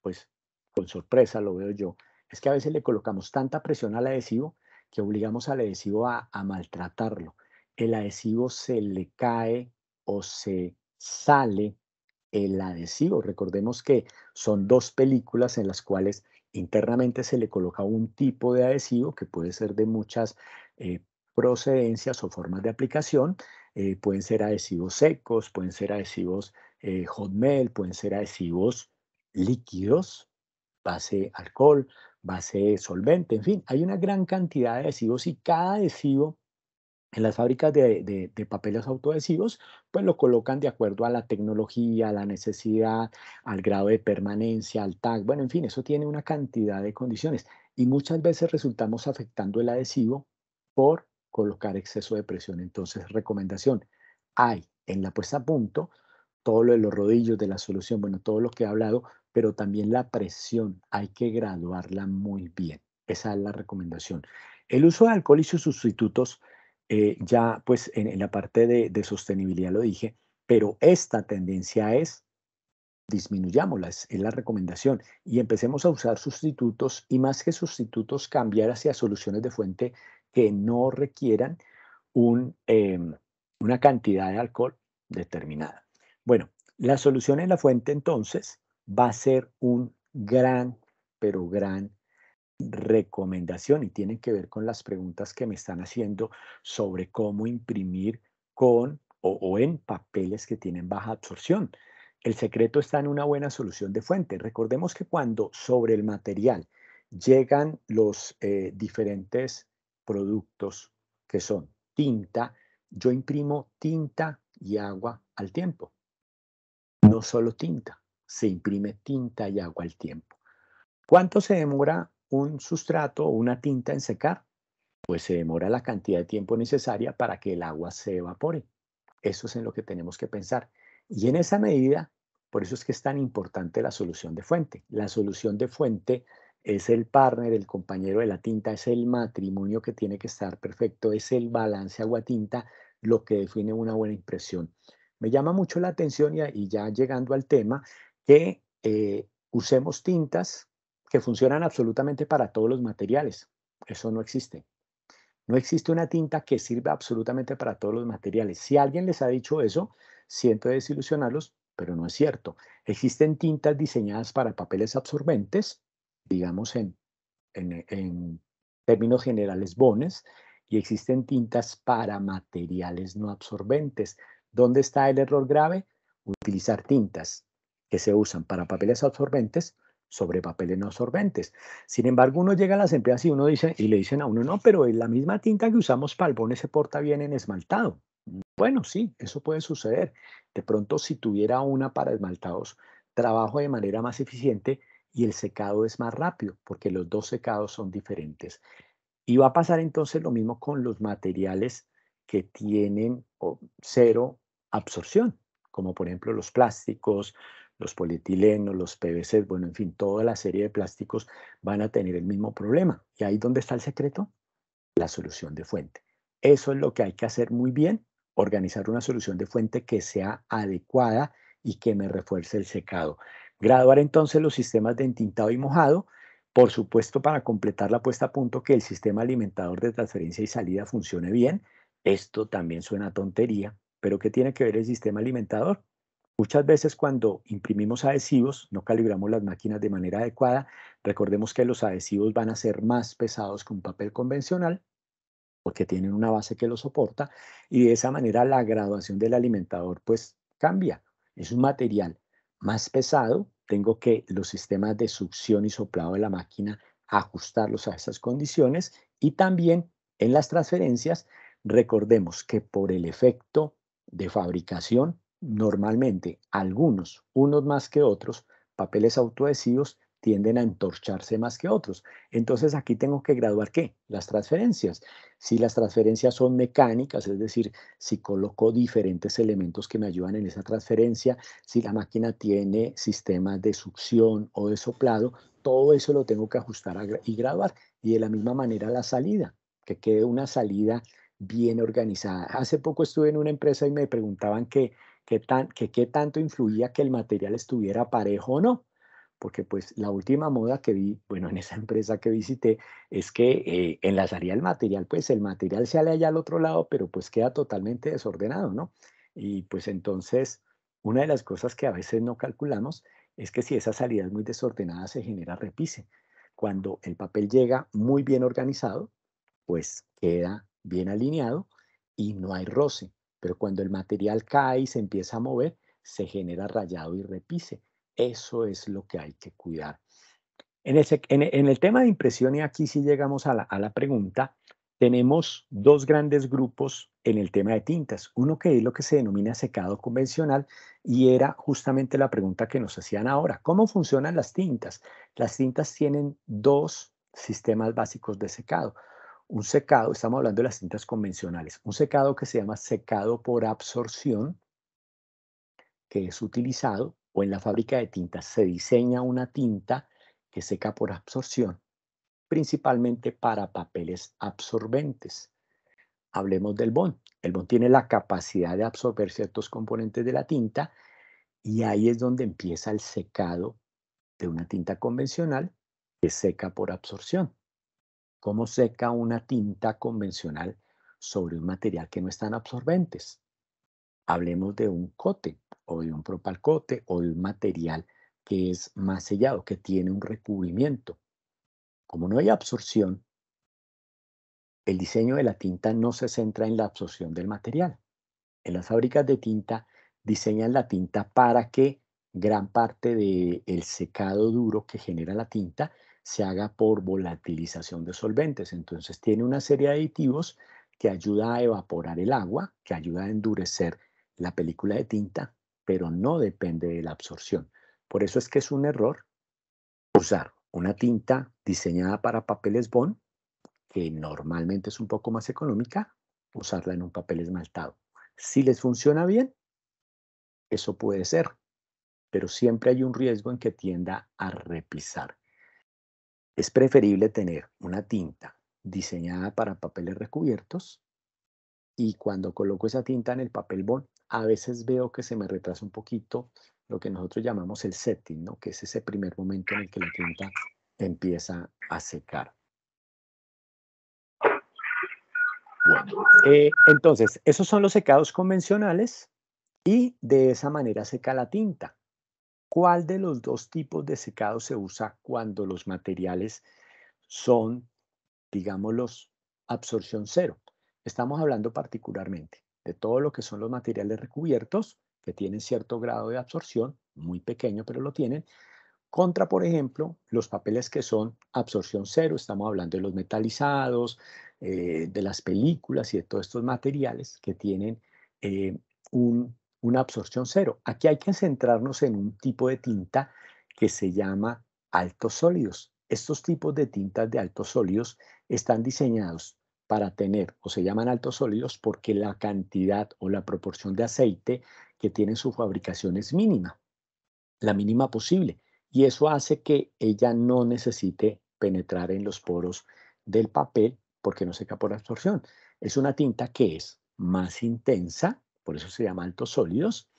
pues con sorpresa lo veo yo, es que a veces le colocamos tanta presión al adhesivo que obligamos al adhesivo a maltratarlo. El adhesivo se le cae o se sale el adhesivo. Recordemos que son dos películas en las cuales internamente se le coloca un tipo de adhesivo que puede ser de muchas eh, procedencias o formas de aplicación. Pueden ser adhesivos secos, pueden ser adhesivos hot melt, pueden ser adhesivos líquidos, base alcohol, base solvente, en fin, hay una gran cantidad de adhesivos y cada adhesivo en las fábricas de papeles autoadhesivos, pues lo colocan de acuerdo a la tecnología, a la necesidad, al grado de permanencia, al tag, bueno, en fin, eso tiene una cantidad de condiciones y muchas veces resultamos afectando el adhesivo por colocar exceso de presión. Entonces, recomendación, hay en la puesta a punto todo lo de los rodillos de la solución, bueno, todo lo que he hablado, pero también la presión, hay que graduarla muy bien. Esa es la recomendación. El uso de alcohol y sus sustitutos ya pues en la parte de sostenibilidad lo dije, pero esta tendencia es disminuyámosla, es la recomendación, y empecemos a usar sustitutos y más que sustitutos, cambiar hacia soluciones de fuente que no requieran una cantidad de alcohol determinada. Bueno, la solución en la fuente entonces va a ser un gran, pero gran recomendación y tienen que ver con las preguntas que me están haciendo sobre cómo imprimir con o en papeles que tienen baja absorción. El secreto está en una buena solución de fuente. Recordemos que cuando sobre el material llegan los diferentes productos que son tinta, yo imprimo tinta y agua al tiempo. No solo tinta, se imprime tinta y agua al tiempo. ¿Cuánto se demora un sustrato o una tinta en secar? Pues se demora la cantidad de tiempo necesaria para que el agua se evapore. Eso es en lo que tenemos que pensar. Y en esa medida, por eso es que es tan importante la solución de fuente. La solución de fuente es el partner, el compañero de la tinta, es el matrimonio que tiene que estar perfecto, es el balance agua-tinta lo que define una buena impresión. Me llama mucho la atención y ya llegando al tema, que usemos tintas que funcionan absolutamente para todos los materiales. Eso no existe. No existe una tinta que sirva absolutamente para todos los materiales. Si alguien les ha dicho eso, siento desilusionarlos, pero no es cierto. Existen tintas diseñadas para papeles absorbentes, digamos en términos generales bones, y existen tintas para materiales no absorbentes. ¿Dónde está el error grave? Utilizar tintas que se usan para papeles absorbentes sobre papeles no absorbentes. Sin embargo, uno llega a las empresas y uno dice, y le dicen a uno, no, pero es la misma tinta que usamos para el bone se porta bien en esmaltado. Bueno, sí, eso puede suceder. De pronto, si tuviera una para esmaltados, trabajo de manera más eficiente y el secado es más rápido, porque los dos secados son diferentes. Y va a pasar entonces lo mismo con los materiales que tienen cero absorción, como por ejemplo los plásticos, los polietilenos, los PVC, bueno, en fin, toda la serie de plásticos van a tener el mismo problema. ¿Y ahí dónde está el secreto? La solución de fuente. Eso es lo que hay que hacer muy bien, organizar una solución de fuente que sea adecuada y que me refuerce el secado. Graduar entonces los sistemas de entintado y mojado, por supuesto para completar la puesta a punto que el sistema alimentador de transferencia y salida funcione bien. Esto también suena a tontería, pero ¿qué tiene que ver el sistema alimentador? Muchas veces cuando imprimimos adhesivos no calibramos las máquinas de manera adecuada. Recordemos que los adhesivos van a ser más pesados que un papel convencional porque tienen una base que lo soporta y de esa manera la graduación del alimentador pues cambia. Es un material más pesado, tengo que los sistemas de succión y soplado de la máquina ajustarlos a esas condiciones y también en las transferencias recordemos que por el efecto de fabricación normalmente algunos, unos más que otros, papeles autoadhesivos tienden a entorcharse más que otros. Entonces aquí tengo que graduar ¿qué? Las transferencias. Si las transferencias son mecánicas, es decir, si coloco diferentes elementos que me ayudan en esa transferencia, si la máquina tiene sistemas de succión o de soplado, todo eso lo tengo que ajustar y graduar. Y de la misma manera la salida, que quede una salida bien organizada. Hace poco estuve en una empresa y me preguntaban qué tanto influía que el material estuviera parejo o no, porque pues la última moda que vi, bueno, en esa empresa que visité, es que en la salida del material, pues el material sale allá al otro lado, pero pues queda totalmente desordenado, ¿no? Y pues entonces, una de las cosas que a veces no calculamos es que si esa salida es muy desordenada, se genera repise. Cuando el papel llega muy bien organizado, pues queda bien alineado y no hay roce. Pero cuando el material cae y se empieza a mover, se genera rayado y repise. Eso es lo que hay que cuidar. En el tema de impresión, y aquí sí llegamos a la pregunta, tenemos dos grandes grupos en el tema de tintas. Uno que es lo que se denomina secado convencional y era justamente la pregunta que nos hacían ahora. ¿Cómo funcionan las tintas? Las tintas tienen dos sistemas básicos de secado. Un secado, estamos hablando de las tintas convencionales, un secado que se llama secado por absorción, que es utilizado, o en la fábrica de tintas se diseña una tinta que seca por absorción, principalmente para papeles absorbentes. Hablemos del bond. El bond tiene la capacidad de absorber ciertos componentes de la tinta y ahí es donde empieza el secado de una tinta convencional que seca por absorción. ¿Cómo seca una tinta convencional sobre un material que no es tan absorbentes? Hablemos de un cote o de un propalcote o de un material que es más sellado, que tiene un recubrimiento. Como no hay absorción, el diseño de la tinta no se centra en la absorción del material. En las fábricas de tinta diseñan la tinta para que gran parte del secado duro que genera la tinta se haga por volatilización de solventes. Entonces tiene una serie de aditivos que ayuda a evaporar el agua, que ayuda a endurecer la película de tinta, pero no depende de la absorción. Por eso es que es un error usar una tinta diseñada para papeles bond, que normalmente es un poco más económica, usarla en un papel esmaltado. Si les funciona bien, eso puede ser, pero siempre hay un riesgo en que tienda a repisar. Es preferible tener una tinta diseñada para papeles recubiertos y cuando coloco esa tinta en el papel bond, a veces veo que se me retrasa un poquito lo que nosotros llamamos el setting, ¿no? Que es ese primer momento en el que la tinta empieza a secar. Bueno, entonces, esos son los secados convencionales y de esa manera seca la tinta. ¿Cuál de los dos tipos de secado se usa cuando los materiales son, digámoslos, absorción cero? Estamos hablando particularmente de todo lo que son los materiales recubiertos, que tienen cierto grado de absorción, muy pequeño, pero lo tienen, contra, por ejemplo, los papeles que son absorción cero. Estamos hablando de los metalizados, de las películas y de todos estos materiales que tienen eh, una absorción cero. Aquí hay que centrarnos en un tipo de tinta que se llama altos sólidos. Estos tipos de tintas de altos sólidos están diseñados para tener, o se llaman altos sólidos porque la cantidad o la proporción de aceite que tiene su fabricación es mínima, la mínima posible. Y eso hace que ella no necesite penetrar en los poros del papel porque no seca por absorción. Es una tinta que es más intensa, por eso se llama altos sólidos.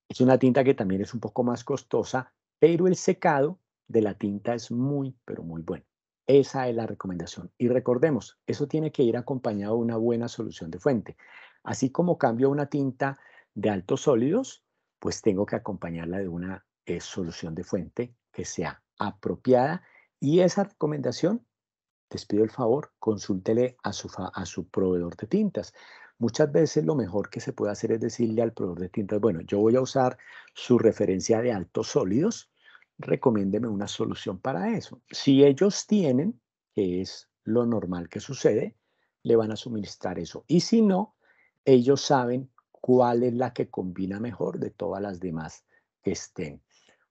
Es una tinta que también es un poco más costosa, pero el secado de la tinta es muy, pero muy bueno. Esa es la recomendación. Y recordemos, eso tiene que ir acompañado de una buena solución de fuente. Así como cambio una tinta de altos sólidos, pues tengo que acompañarla de una solución de fuente que sea apropiada. Y esa recomendación, les pido el favor, consúltele a su proveedor de tintas. Muchas veces lo mejor que se puede hacer es decirle al proveedor de tintas, bueno, yo voy a usar su referencia de altos sólidos, recomiéndeme una solución para eso. Si ellos tienen, que es lo normal que sucede, le van a suministrar eso. Y si no, ellos saben cuál es la que combina mejor de todas las demás que estén.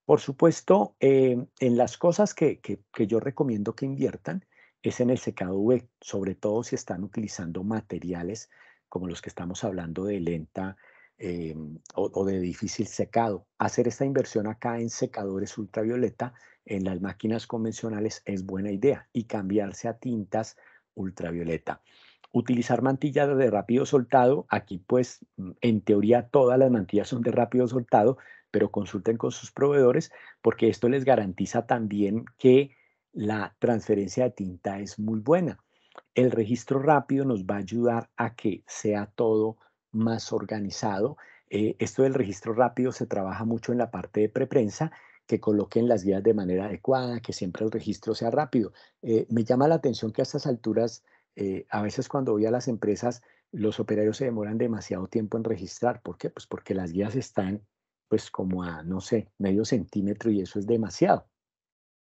Por supuesto, en las cosas que yo recomiendo que inviertan es en el secado UV, sobre todo si están utilizando materiales como los que estamos hablando de lenta o de difícil secado. Hacer esta inversión acá en secadores ultravioleta en las máquinas convencionales es buena idea y cambiarse a tintas ultravioleta. Utilizar mantillas de rápido soltado, aquí pues en teoría todas las mantillas son de rápido soltado, pero consulten con sus proveedores porque esto les garantiza también que la transferencia de tinta es muy buena. El registro rápido nos va a ayudar a que sea todo más organizado. Esto del registro rápido se trabaja mucho en la parte de preprensa, que coloquen las guías de manera adecuada, que siempre el registro sea rápido. Me llama la atención que a estas alturas, a veces cuando voy a las empresas, los operarios se demoran demasiado tiempo en registrar. ¿Por qué? Pues porque las guías están pues como a, no sé, medio centímetro y eso es demasiado.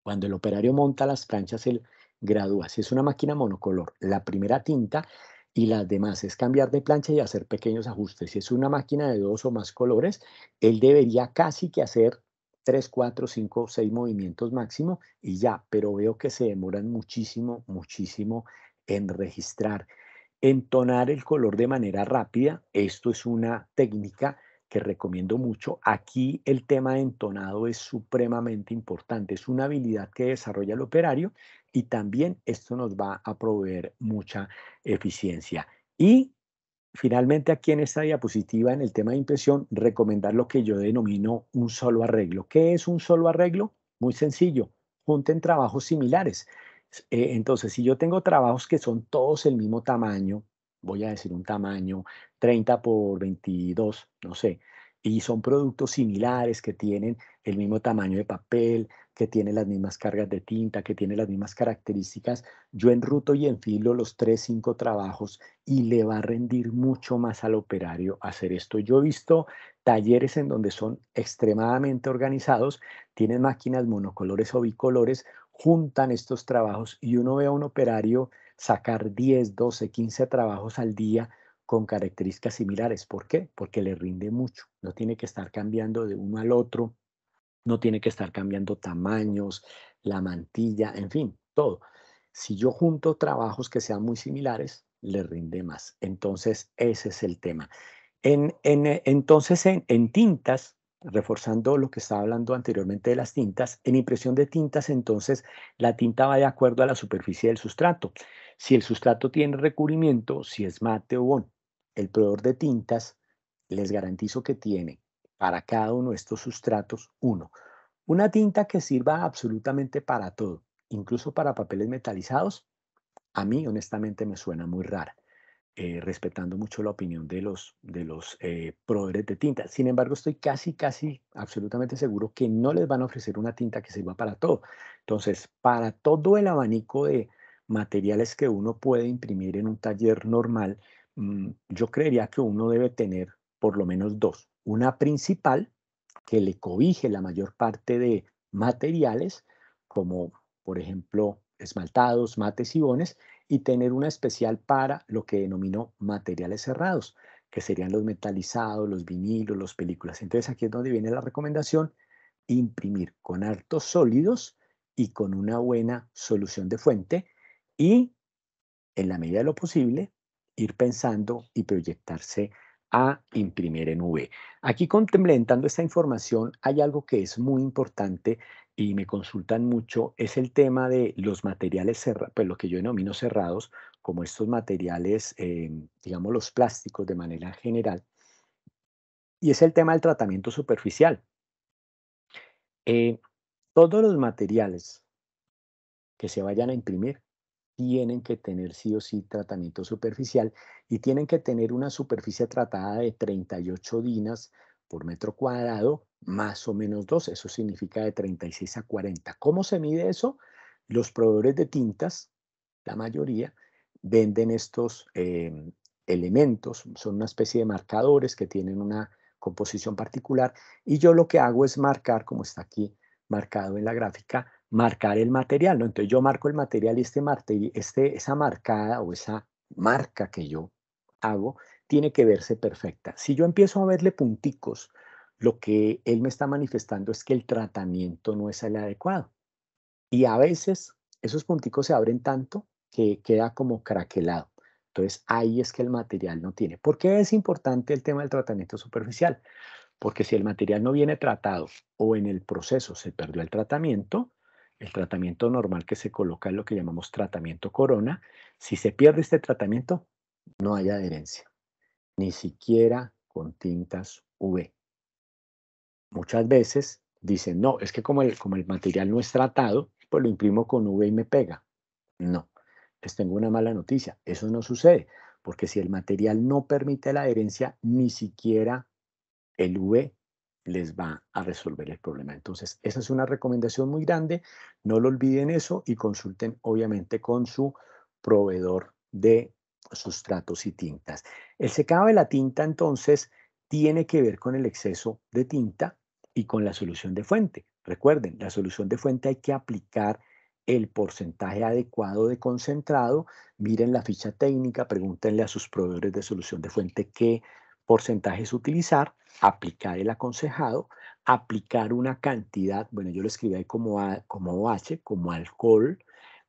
Cuando el operario monta las planchas, él gradúa. Si es una máquina monocolor, la primera tinta y las demás es cambiar de plancha y hacer pequeños ajustes. Si es una máquina de 2 o más colores, él debería casi que hacer 3, 4, 5, 6 movimientos máximo y ya, pero veo que se demoran muchísimo, muchísimo en registrar. Entonar el color de manera rápida, esto es una técnica que recomiendo mucho. Aquí el tema de entonado es supremamente importante, es una habilidad que desarrolla el operario y también esto nos va a proveer mucha eficiencia. Y finalmente aquí en esta diapositiva, en el tema de impresión, recomendar lo que yo denomino un solo arreglo. ¿Qué es un solo arreglo? Muy sencillo, junten trabajos similares. Entonces, si yo tengo trabajos que son todos el mismo tamaño, voy a decir un tamaño 30 por 22, no sé, y son productos similares que tienen el mismo tamaño de papel, que tienen las mismas cargas de tinta, que tienen las mismas características, yo enruto y enfilo los 3, 5 trabajos y le va a rendir mucho más al operario hacer esto. Yo he visto talleres en donde son extremadamente organizados, tienen máquinas monocolores o bicolores, juntan estos trabajos y uno ve a un operario sacar 10, 12, 15 trabajos al día con características similares. ¿Por qué? Porque le rinde mucho. No tiene que estar cambiando de uno al otro, no tiene que estar cambiando tamaños, la mantilla, en fin, todo. Si yo junto trabajos que sean muy similares, le rinde más. Entonces, ese es el tema. Entonces, en tintas, reforzando lo que estaba hablando anteriormente de las tintas, en impresión de tintas, entonces, la tinta va de acuerdo a la superficie del sustrato. Si el sustrato tiene recubrimiento, si es mate o bond, el proveedor de tintas, les garantizo que tiene para cada uno de estos sustratos, uno. Una tinta que sirva absolutamente para todo, incluso para papeles metalizados, a mí honestamente me suena muy rara, respetando mucho la opinión de los proveedores de tinta. Sin embargo, estoy casi absolutamente seguro que no les van a ofrecer una tinta que sirva para todo. Entonces, para todo el abanico de materiales que uno puede imprimir en un taller normal, yo creería que uno debe tener por lo menos dos. Una principal que le cobije la mayor parte de materiales, como por ejemplo esmaltados, mates y bones, y tener una especial para lo que denomino materiales cerrados, que serían los metalizados, los vinilos, las películas. Entonces aquí es donde viene la recomendación: imprimir con hartos sólidos y con una buena solución de fuente, y en la medida de lo posible ir pensando y proyectarse a imprimir en V. Aquí, complementando esta información, hay algo que es muy importante y me consultan mucho, es el tema de los materiales cerrados, pues lo que yo denomino cerrados, como estos materiales, digamos los plásticos de manera general, y es el tema del tratamiento superficial. Eh, Todos los materiales que se vayan a imprimir tienen que tener sí o sí tratamiento superficial, y tienen que tener una superficie tratada de 38 dinas por metro cuadrado, más o menos 2. Eso significa de 36 a 40. ¿Cómo se mide eso? Los proveedores de tintas, la mayoría, venden estos elementos, son una especie de marcadores que tienen una composición particular, y yo lo que hago es marcar, como está aquí marcado en la gráfica, marcar el material, ¿no? Entonces yo marco el material, y esa marcada o esa marca que yo hago tiene que verse perfecta. Si yo empiezo a verle punticos, lo que él me está manifestando es que el tratamiento no es el adecuado. Y a veces esos punticos se abren tanto que queda como craquelado. Entonces ahí es que el material no tiene. ¿Por qué es importante el tema del tratamiento superficial? Porque si el material no viene tratado o en el proceso se perdió el tratamiento normal que se coloca es lo que llamamos tratamiento corona. Si se pierde este tratamiento, no hay adherencia, ni siquiera con tintas UV. Muchas veces dicen, no, es que como el material no es tratado, pues lo imprimo con UV y me pega. No, les tengo una mala noticia. Eso no sucede, porque si el material no permite la adherencia, ni siquiera el UV les va a resolver el problema. Entonces, esa es una recomendación muy grande. No lo olviden eso, y consulten obviamente con su proveedor de sustratos y tintas. El secado de la tinta, entonces, tiene que ver con el exceso de tinta y con la solución de fuente. Recuerden, la solución de fuente hay que aplicar el porcentaje adecuado de concentrado. Miren la ficha técnica, pregúntenle a sus proveedores de solución de fuente qué porcentajes utilizar, aplicar el aconsejado, aplicar una cantidad, bueno, yo lo escribí ahí como OH, como alcohol,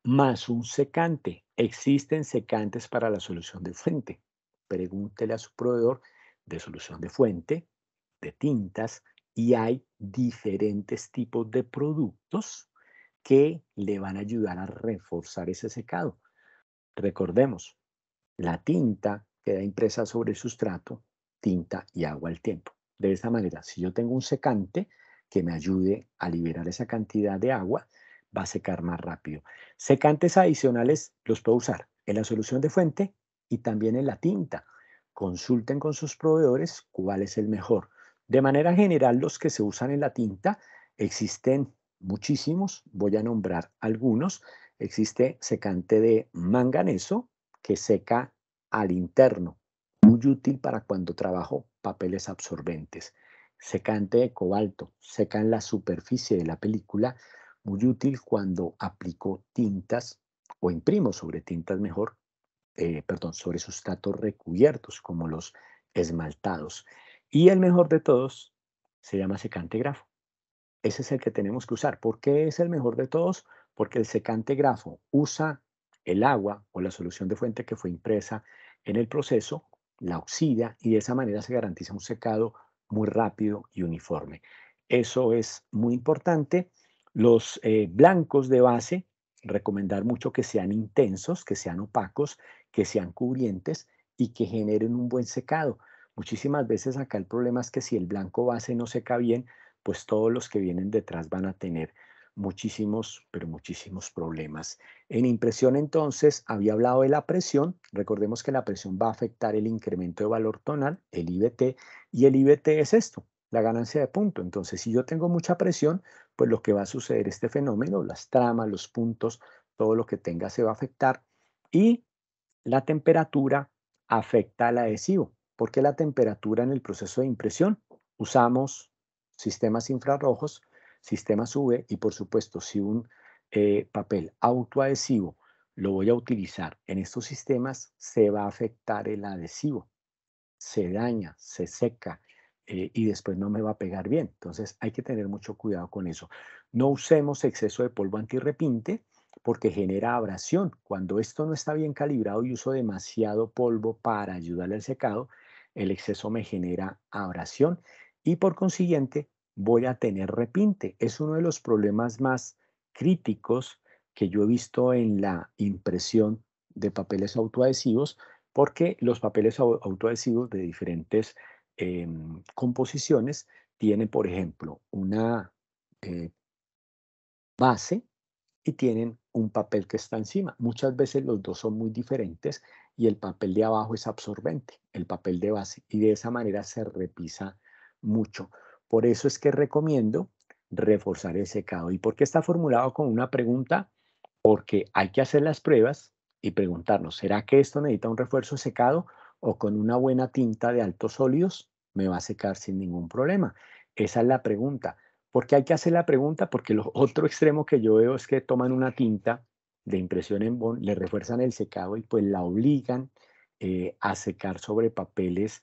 más un secante. Existen secantes para la solución de fuente. Pregúntele a su proveedor de solución de fuente, de tintas, y hay diferentes tipos de productos que le van a ayudar a reforzar ese secado. Recordemos, la tinta queda impresa sobre el sustrato, tinta y agua al tiempo. De esta manera, si yo tengo un secante que me ayude a liberar esa cantidad de agua, va a secar más rápido. Secantes adicionales los puedo usar en la solución de fuente y también en la tinta. Consulten con sus proveedores cuál es el mejor. De manera general, los que se usan en la tinta existen muchísimos. Voy a nombrar algunos. Existe secante de manganeso, que seca al interno, muy útil para cuando trabajo papeles absorbentes. Secante de cobalto, seca en la superficie de la película, muy útil cuando aplico tintas o imprimo sobre tintas mejor, sobre sustratos recubiertos como los esmaltados. Y el mejor de todos se llama secante grafo. Ese es el que tenemos que usar. ¿Por qué es el mejor de todos? Porque el secante grafo usa el agua o la solución de fuente que fue impresa en el proceso, la oxida, y de esa manera se garantiza un secado muy rápido y uniforme. Eso es muy importante. Los blancos de base, recomendar mucho que sean intensos, que sean opacos, que sean cubrientes y que generen un buen secado. Muchísimas veces acá el problema es que si el blanco base no seca bien, pues todos los que vienen detrás van a tener muchísimos, pero muchísimos problemas. En impresión entonces había hablado de la presión. Recordemos que la presión va a afectar el incremento de valor tonal, el IVT, y el IVT es esto, la ganancia de punto. Entonces, si yo tengo mucha presión, pues lo que va a suceder este fenómeno, las tramas, los puntos, todo lo que tenga se va a afectar y la temperatura afecta al adhesivo. ¿Por qué la temperatura en el proceso de impresión? Usamos sistemas infrarrojos, sistemas UV y por supuesto si un papel autoadhesivo lo voy a utilizar en estos sistemas, se va a afectar el adhesivo, se daña, se seca y después no me va a pegar bien. Entonces hay que tener mucho cuidado con eso. No usemos exceso de polvo antirrepinte porque genera abrasión. Cuando esto no está bien calibrado y uso demasiado polvo para ayudarle al secado, el exceso me genera abrasión y por consiguiente voy a tener repinte. Es uno de los problemas más críticos que yo he visto en la impresión de papeles autoadhesivos porque los papeles autoadhesivos de diferentes composiciones tienen, por ejemplo, una eh, base y tienen un papel que está encima. Muchas veces los dos son muy diferentes y el papel de abajo es absorbente, el papel de base, y de esa manera se repisa mucho. Por eso es que recomiendo reforzar el secado. ¿Y por qué está formulado con una pregunta? Porque hay que hacer las pruebas y preguntarnos, ¿será que esto necesita un refuerzo de secado o con una buena tinta de altos sólidos me va a secar sin ningún problema? Esa es la pregunta. ¿Por qué hay que hacer la pregunta? Porque lo otro extremo que yo veo es que toman una tinta de impresión en bond, le refuerzan el secado y pues la obligan a secar sobre papeles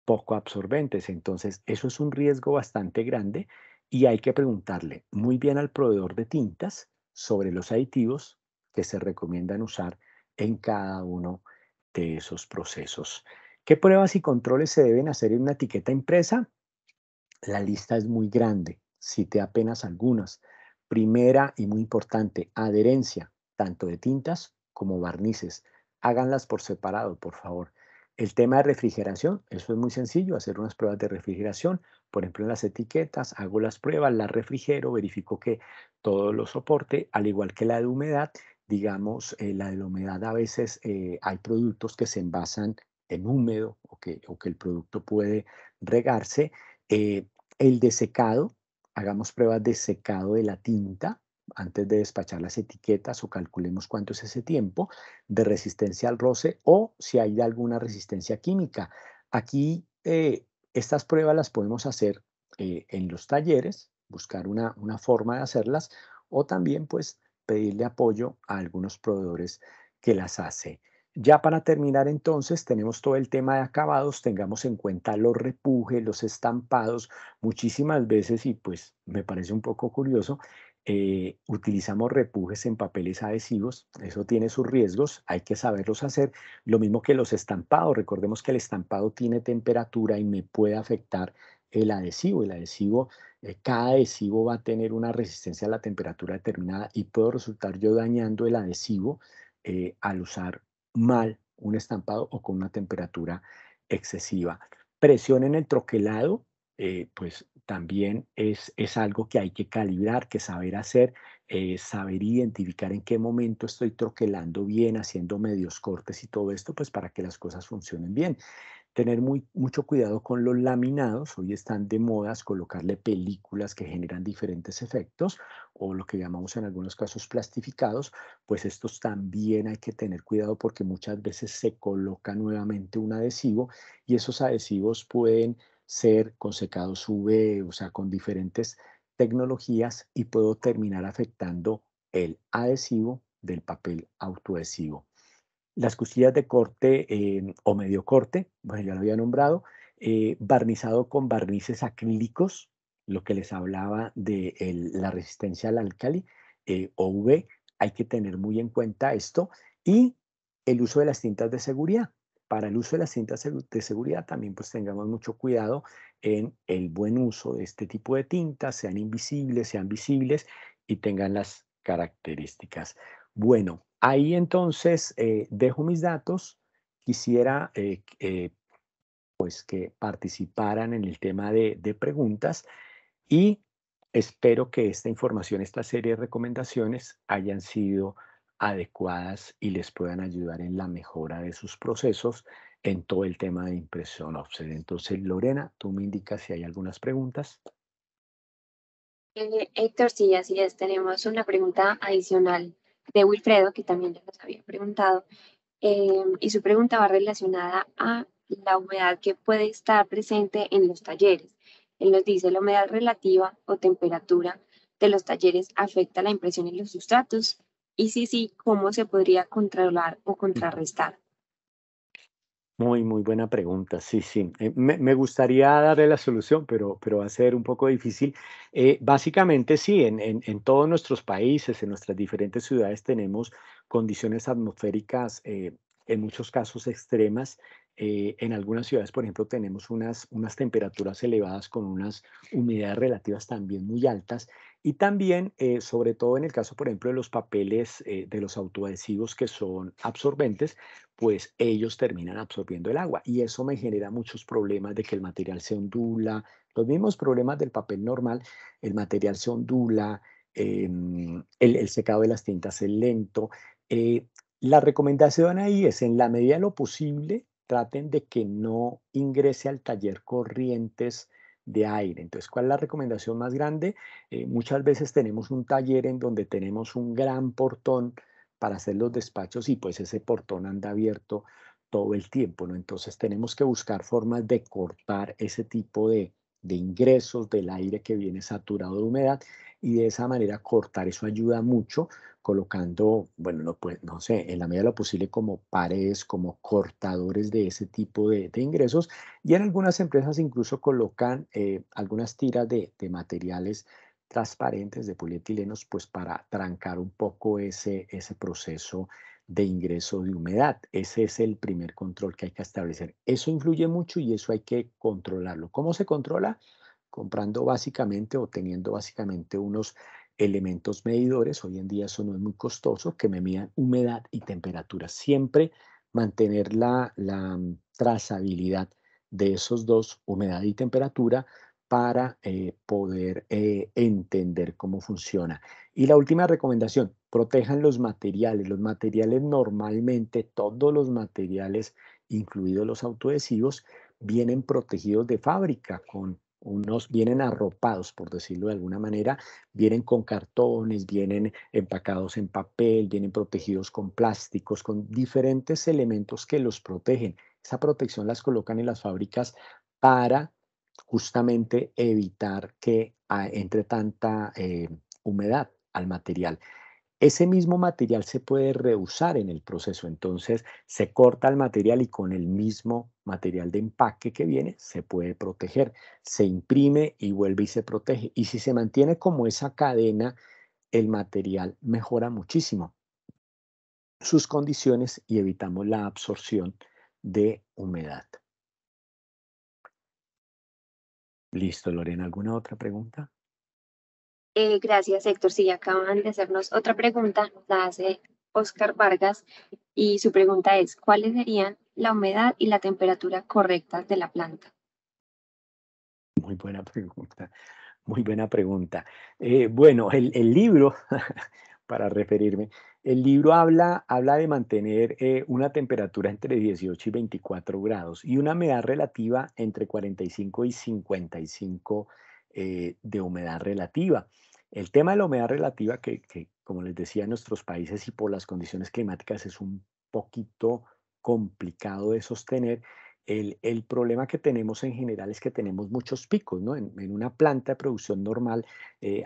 poco absorbentes. Entonces, eso es un riesgo bastante grande y hay que preguntarle muy bien al proveedor de tintas sobre los aditivos que se recomiendan usar en cada uno de esos procesos. ¿Qué pruebas y controles se deben hacer en una etiqueta impresa? La lista es muy grande, cité apenas algunas. Primera y muy importante, adherencia, tanto de tintas como barnices. Háganlas por separado, por favor. El tema de refrigeración, eso es muy sencillo, hacer unas pruebas de refrigeración. Por ejemplo, en las etiquetas, hago las pruebas, las refrigero, verifico que todo lo soporte, al igual que la de humedad. Digamos, la de la humedad a veces hay productos que se envasan en húmedo o que el producto puede regarse. Eh, el de secado, hagamos pruebas de secado de la tinta antes de despachar las etiquetas o calculemos cuánto es ese tiempo de resistencia al roce o si hay alguna resistencia química. Aquí estas pruebas las podemos hacer en los talleres, buscar una forma de hacerlas o también pues pedirle apoyo a algunos proveedores que las hace. Ya para terminar entonces tenemos todo el tema de acabados, tengamos en cuenta los repujes, los estampados, muchísimas veces y pues me parece un poco curioso, utilizamos repujes en papeles adhesivos, eso tiene sus riesgos, hay que saberlos hacer, lo mismo que los estampados, recordemos que el estampado tiene temperatura y me puede afectar el adhesivo, cada adhesivo va a tener una resistencia a la temperatura determinada y puedo resultar yo dañando el adhesivo al usar mal un estampado o con una temperatura excesiva. Presión en el troquelado, pues también es algo que hay que calibrar, que saber hacer, saber identificar en qué momento estoy troquelando bien, haciendo medios cortes y todo esto, pues para que las cosas funcionen bien. Tener mucho cuidado con los laminados. Hoy están de modas colocarle películas que generan diferentes efectos o lo que llamamos en algunos casos plastificados. Pues estos también hay que tener cuidado porque muchas veces se coloca nuevamente un adhesivo y esos adhesivos pueden ser con secados UV, o sea, con diferentes tecnologías y puedo terminar afectando el adhesivo del papel autoadhesivo. Las cuchillas de corte o medio corte, bueno, ya lo había nombrado, barnizado con barnices acrílicos, lo que les hablaba de la resistencia al álcali o UV, hay que tener muy en cuenta esto y el uso de las cintas de seguridad. Para el uso de las cintas de seguridad también pues tengamos mucho cuidado en el buen uso de este tipo de tintas, sean invisibles, sean visibles y tengan las características. Bueno, ahí entonces dejo mis datos. Quisiera pues que participaran en el tema de preguntas y espero que esta información, esta serie de recomendaciones hayan sido adecuadas y les puedan ayudar en la mejora de sus procesos en todo el tema de impresión offset. Entonces, Lorena, tú me indicas si hay algunas preguntas. Héctor, sí, así es. Tenemos una pregunta adicional de Wilfredo, que también ya nos había preguntado, y su pregunta va relacionada a la humedad que puede estar presente en los talleres. Él nos dice, ¿la humedad relativa o temperatura de los talleres afecta la impresión en los sustratos? Y si sí, ¿cómo se podría controlar o contrarrestar? Muy buena pregunta. Sí, sí. Me gustaría darle la solución, pero va a ser un poco difícil. Básicamente, sí, en todos nuestros países, en nuestras diferentes ciudades, tenemos condiciones atmosféricas, en muchos casos extremas. En algunas ciudades, por ejemplo, tenemos unas temperaturas elevadas con unas humedades relativas también muy altas. Y también, sobre todo en el caso, por ejemplo, de los papeles, de los autoadhesivos que son absorbentes, pues ellos terminan absorbiendo el agua y eso me genera muchos problemas de que el material se ondula, los mismos problemas del papel normal, el material se ondula, el secado de las tintas es lento. Eh, la recomendación ahí es, en la medida de lo posible, traten de que no ingrese al taller corrientes de aire. Entonces, ¿cuál es la recomendación más grande? Muchas veces tenemos un taller en donde tenemos un gran portón para hacer los despachos y pues ese portón anda abierto todo el tiempo, ¿no? Entonces tenemos que buscar formas de cortar ese tipo de ingresos del aire que viene saturado de humedad y de esa manera cortar. Eso ayuda mucho colocando, bueno, no, pues, no sé, en la medida de lo posible como paredes, como cortadores de ese tipo de ingresos. Y en algunas empresas incluso colocan algunas tiras de materiales transparentes de polietilenos, pues para trancar un poco ese proceso de ingreso de humedad. Ese es el primer control que hay que establecer. Eso influye mucho y eso hay que controlarlo. ¿Cómo se controla? Comprando básicamente o teniendo básicamente unos elementos medidores. Hoy en día eso no es muy costoso, que me midan humedad y temperatura. Siempre mantener la trazabilidad de esos dos, humedad y temperatura, para poder entender cómo funciona. Y la última recomendación, protejan los materiales. Los materiales normalmente, todos los materiales, incluidos los autoadhesivos, vienen protegidos de fábrica con vienen arropados, por decirlo de alguna manera, vienen con cartones, vienen empacados en papel, vienen protegidos con plásticos, con diferentes elementos que los protegen. Esa protección las colocan en las fábricas para justamente evitar que entre tanta humedad al material. Ese mismo material se puede reusar en el proceso, entonces se corta el material y con el mismo material de empaque que viene se puede proteger, se imprime y vuelve y se protege. Y si se mantiene como esa cadena, el material mejora muchísimo sus condiciones y evitamos la absorción de humedad. Listo, Lorena, ¿alguna otra pregunta? Gracias, Héctor. Sí, acaban de hacernos otra pregunta, la hace Oscar Vargas, y su pregunta es, ¿cuáles serían la humedad y la temperatura correctas de la planta? Muy buena pregunta, muy buena pregunta. Bueno, el libro, para referirme, el libro habla de mantener una temperatura entre 18 y 24 grados y una humedad relativa entre 45 y 55 de humedad relativa. El tema de la humedad relativa, que como les decía, en nuestros países y por las condiciones climáticas es un poquito complicado de sostener. El problema que tenemos en general es que tenemos muchos picos, ¿no? En una planta de producción normal,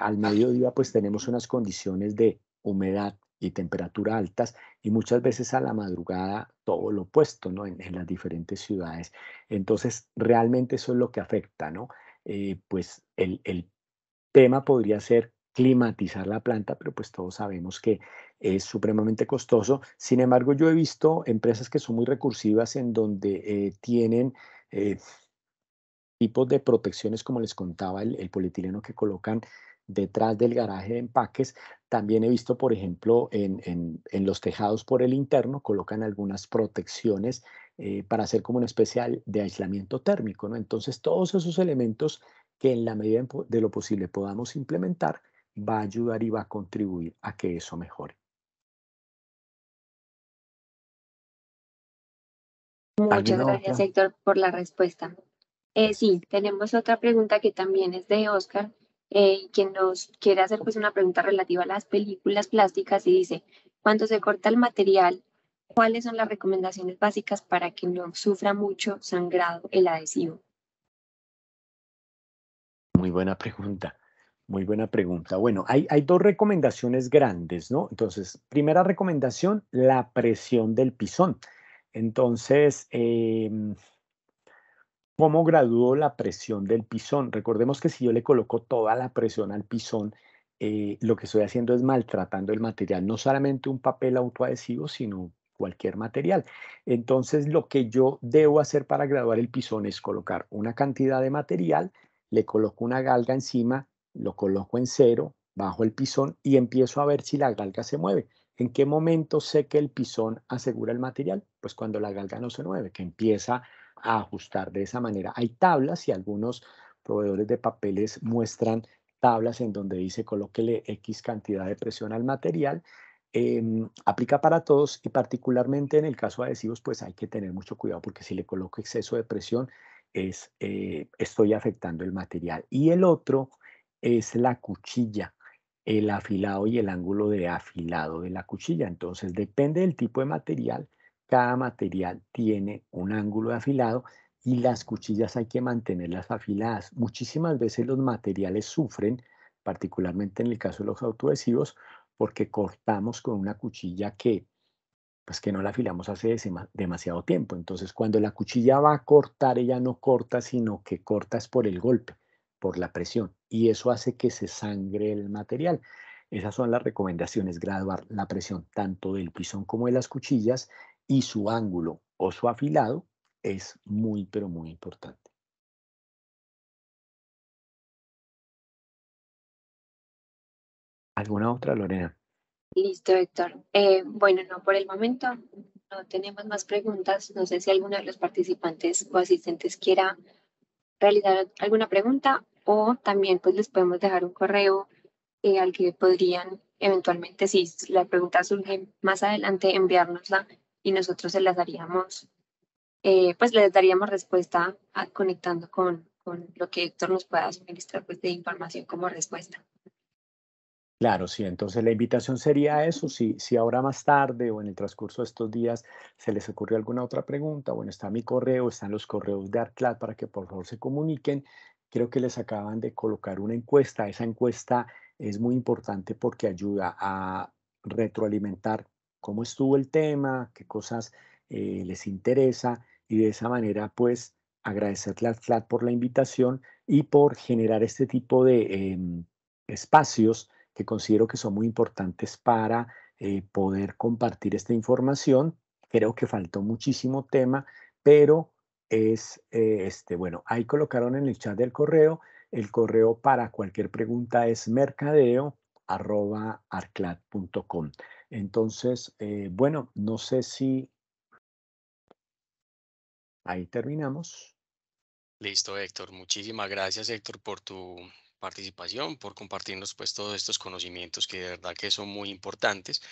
al mediodía, pues tenemos unas condiciones de humedad y temperatura altas y muchas veces a la madrugada todo lo opuesto, ¿no? En las diferentes ciudades. Entonces, realmente eso es lo que afecta, ¿no? Pues el tema podría ser climatizar la planta, pero pues todos sabemos que es supremamente costoso. Sin embargo, yo he visto empresas que son muy recursivas en donde tienen eh, tipos de protecciones, como les contaba, el polietileno que colocan detrás del garaje de empaques. También he visto, por ejemplo, en los tejados por el interno, colocan algunas protecciones para hacer como una especie de aislamiento térmico, ¿no? Entonces, todos esos elementos que en la medida de lo posible podamos implementar, va a ayudar y va a contribuir a que eso mejore. Muchas ¿Alguna gracias, otra? Héctor, por la respuesta. Sí, tenemos otra pregunta que también es de Oscar, quien nos quiere hacer pues una pregunta relativa a las películas plásticas y dice, cuando se corta el material, ¿cuáles son las recomendaciones básicas para que no sufra mucho sangrado el adhesivo? Muy buena pregunta, muy buena pregunta. Bueno, hay dos recomendaciones grandes, ¿no? Entonces, primera recomendación, la presión del pisón. Entonces, ¿cómo gradúo la presión del pisón? Recordemos que si yo le coloco toda la presión al pisón, lo que estoy haciendo es maltratando el material, no solamente un papel autoadhesivo, sino cualquier material. Entonces, lo que yo debo hacer para graduar el pisón es colocar una cantidad de material, le coloco una galga encima, lo coloco en cero, bajo el pisón y empiezo a ver si la galga se mueve. ¿En qué momento sé que el pisón asegura el material? Pues cuando la galga no se mueve, que empieza a ajustar de esa manera. Hay tablas y algunos proveedores de papeles muestran tablas en donde dice colóquele X cantidad de presión al material. Aplica para todos y particularmente en el caso de adhesivos, pues hay que tener mucho cuidado porque si le coloco exceso de presión, estoy afectando el material. Y el otro es la cuchilla, el afilado y el ángulo de afilado de la cuchilla. Entonces, depende del tipo de material, cada material tiene un ángulo de afilado y las cuchillas hay que mantenerlas afiladas. Muchísimas veces los materiales sufren, particularmente en el caso de los autoadhesivos, porque cortamos con una cuchilla pues que no la afilamos hace demasiado tiempo. Entonces, cuando la cuchilla va a cortar, ella no corta, sino que corta es por el golpe, por la presión, y eso hace que se sangre el material. Esas son las recomendaciones, graduar la presión tanto del pisón como de las cuchillas y su ángulo o su afilado es muy, pero muy importante. ¿Alguna otra, Lorena? Listo, Héctor. Bueno, no, por el momento no tenemos más preguntas. No sé si alguno de los participantes o asistentes quiera realizar alguna pregunta o también pues les podemos dejar un correo al que podrían eventualmente, si la pregunta surge más adelante, enviárnosla y nosotros se las daríamos, pues les daríamos respuesta conectando con lo que Héctor nos pueda suministrar pues, de información como respuesta. Claro, sí, entonces la invitación sería eso, si ahora más tarde o en el transcurso de estos días se les ocurrió alguna otra pregunta, bueno, está mi correo, están los correos de ArtClad para que por favor se comuniquen. Creo que les acaban de colocar una encuesta, esa encuesta es muy importante porque ayuda a retroalimentar cómo estuvo el tema, qué cosas les interesa y de esa manera pues agradecerle a ArtClad por la invitación y por generar este tipo de espacios que considero que son muy importantes para poder compartir esta información. Creo que faltó muchísimo tema, pero bueno, ahí colocaron en el chat del correo, el correo para cualquier pregunta es mercadeo@arclad.com. Entonces, bueno, no sé si ahí terminamos. Listo, Héctor. Muchísimas gracias, Héctor, por tu participación, por compartirnos pues todos estos conocimientos que de verdad que son muy importantes.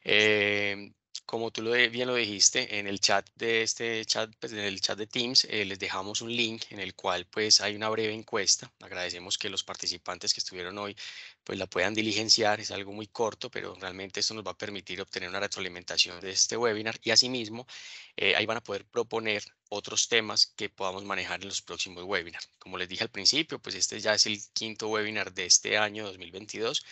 Eh, Como tú bien lo dijiste, en el chat de este chat, pues en el chat de Teams, les dejamos un link en el cual pues hay una breve encuesta. Agradecemos que los participantes que estuvieron hoy pues la puedan diligenciar. Es algo muy corto, pero realmente esto nos va a permitir obtener una retroalimentación de este webinar y asimismo ahí van a poder proponer otros temas que podamos manejar en los próximos webinars. Como les dije al principio, pues este ya es el quinto webinar de este año 2022.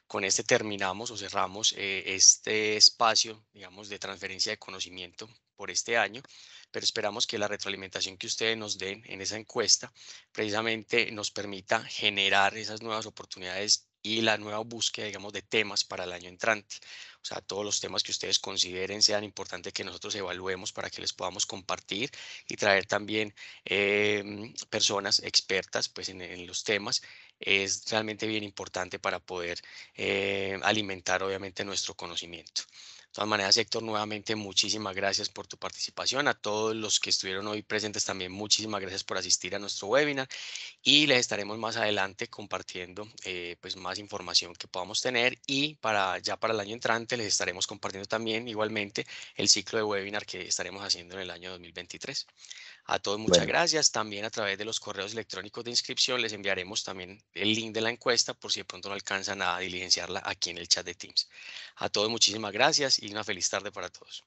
Con este terminamos o cerramos este espacio, digamos, de transferencia de conocimiento por este año, pero esperamos que la retroalimentación que ustedes nos den en esa encuesta precisamente nos permita generar esas nuevas oportunidades y la nueva búsqueda, digamos, de temas para el año entrante. O sea, todos los temas que ustedes consideren sean importantes que nosotros evaluemos para que les podamos compartir y traer también personas expertas pues, en los temas es realmente bien importante para poder alimentar obviamente nuestro conocimiento. De todas maneras, Héctor, nuevamente muchísimas gracias por tu participación. A todos los que estuvieron hoy presentes también, muchísimas gracias por asistir a nuestro webinar y les estaremos más adelante compartiendo pues más información que podamos tener y ya para el año entrante les estaremos compartiendo también igualmente el ciclo de webinar que estaremos haciendo en el año 2023. A todos muchas Bueno, gracias. También a través de los correos electrónicos de inscripción les enviaremos también el link de la encuesta por si de pronto no alcanzan a diligenciarla aquí en el chat de Teams. A todos muchísimas gracias y una feliz tarde para todos.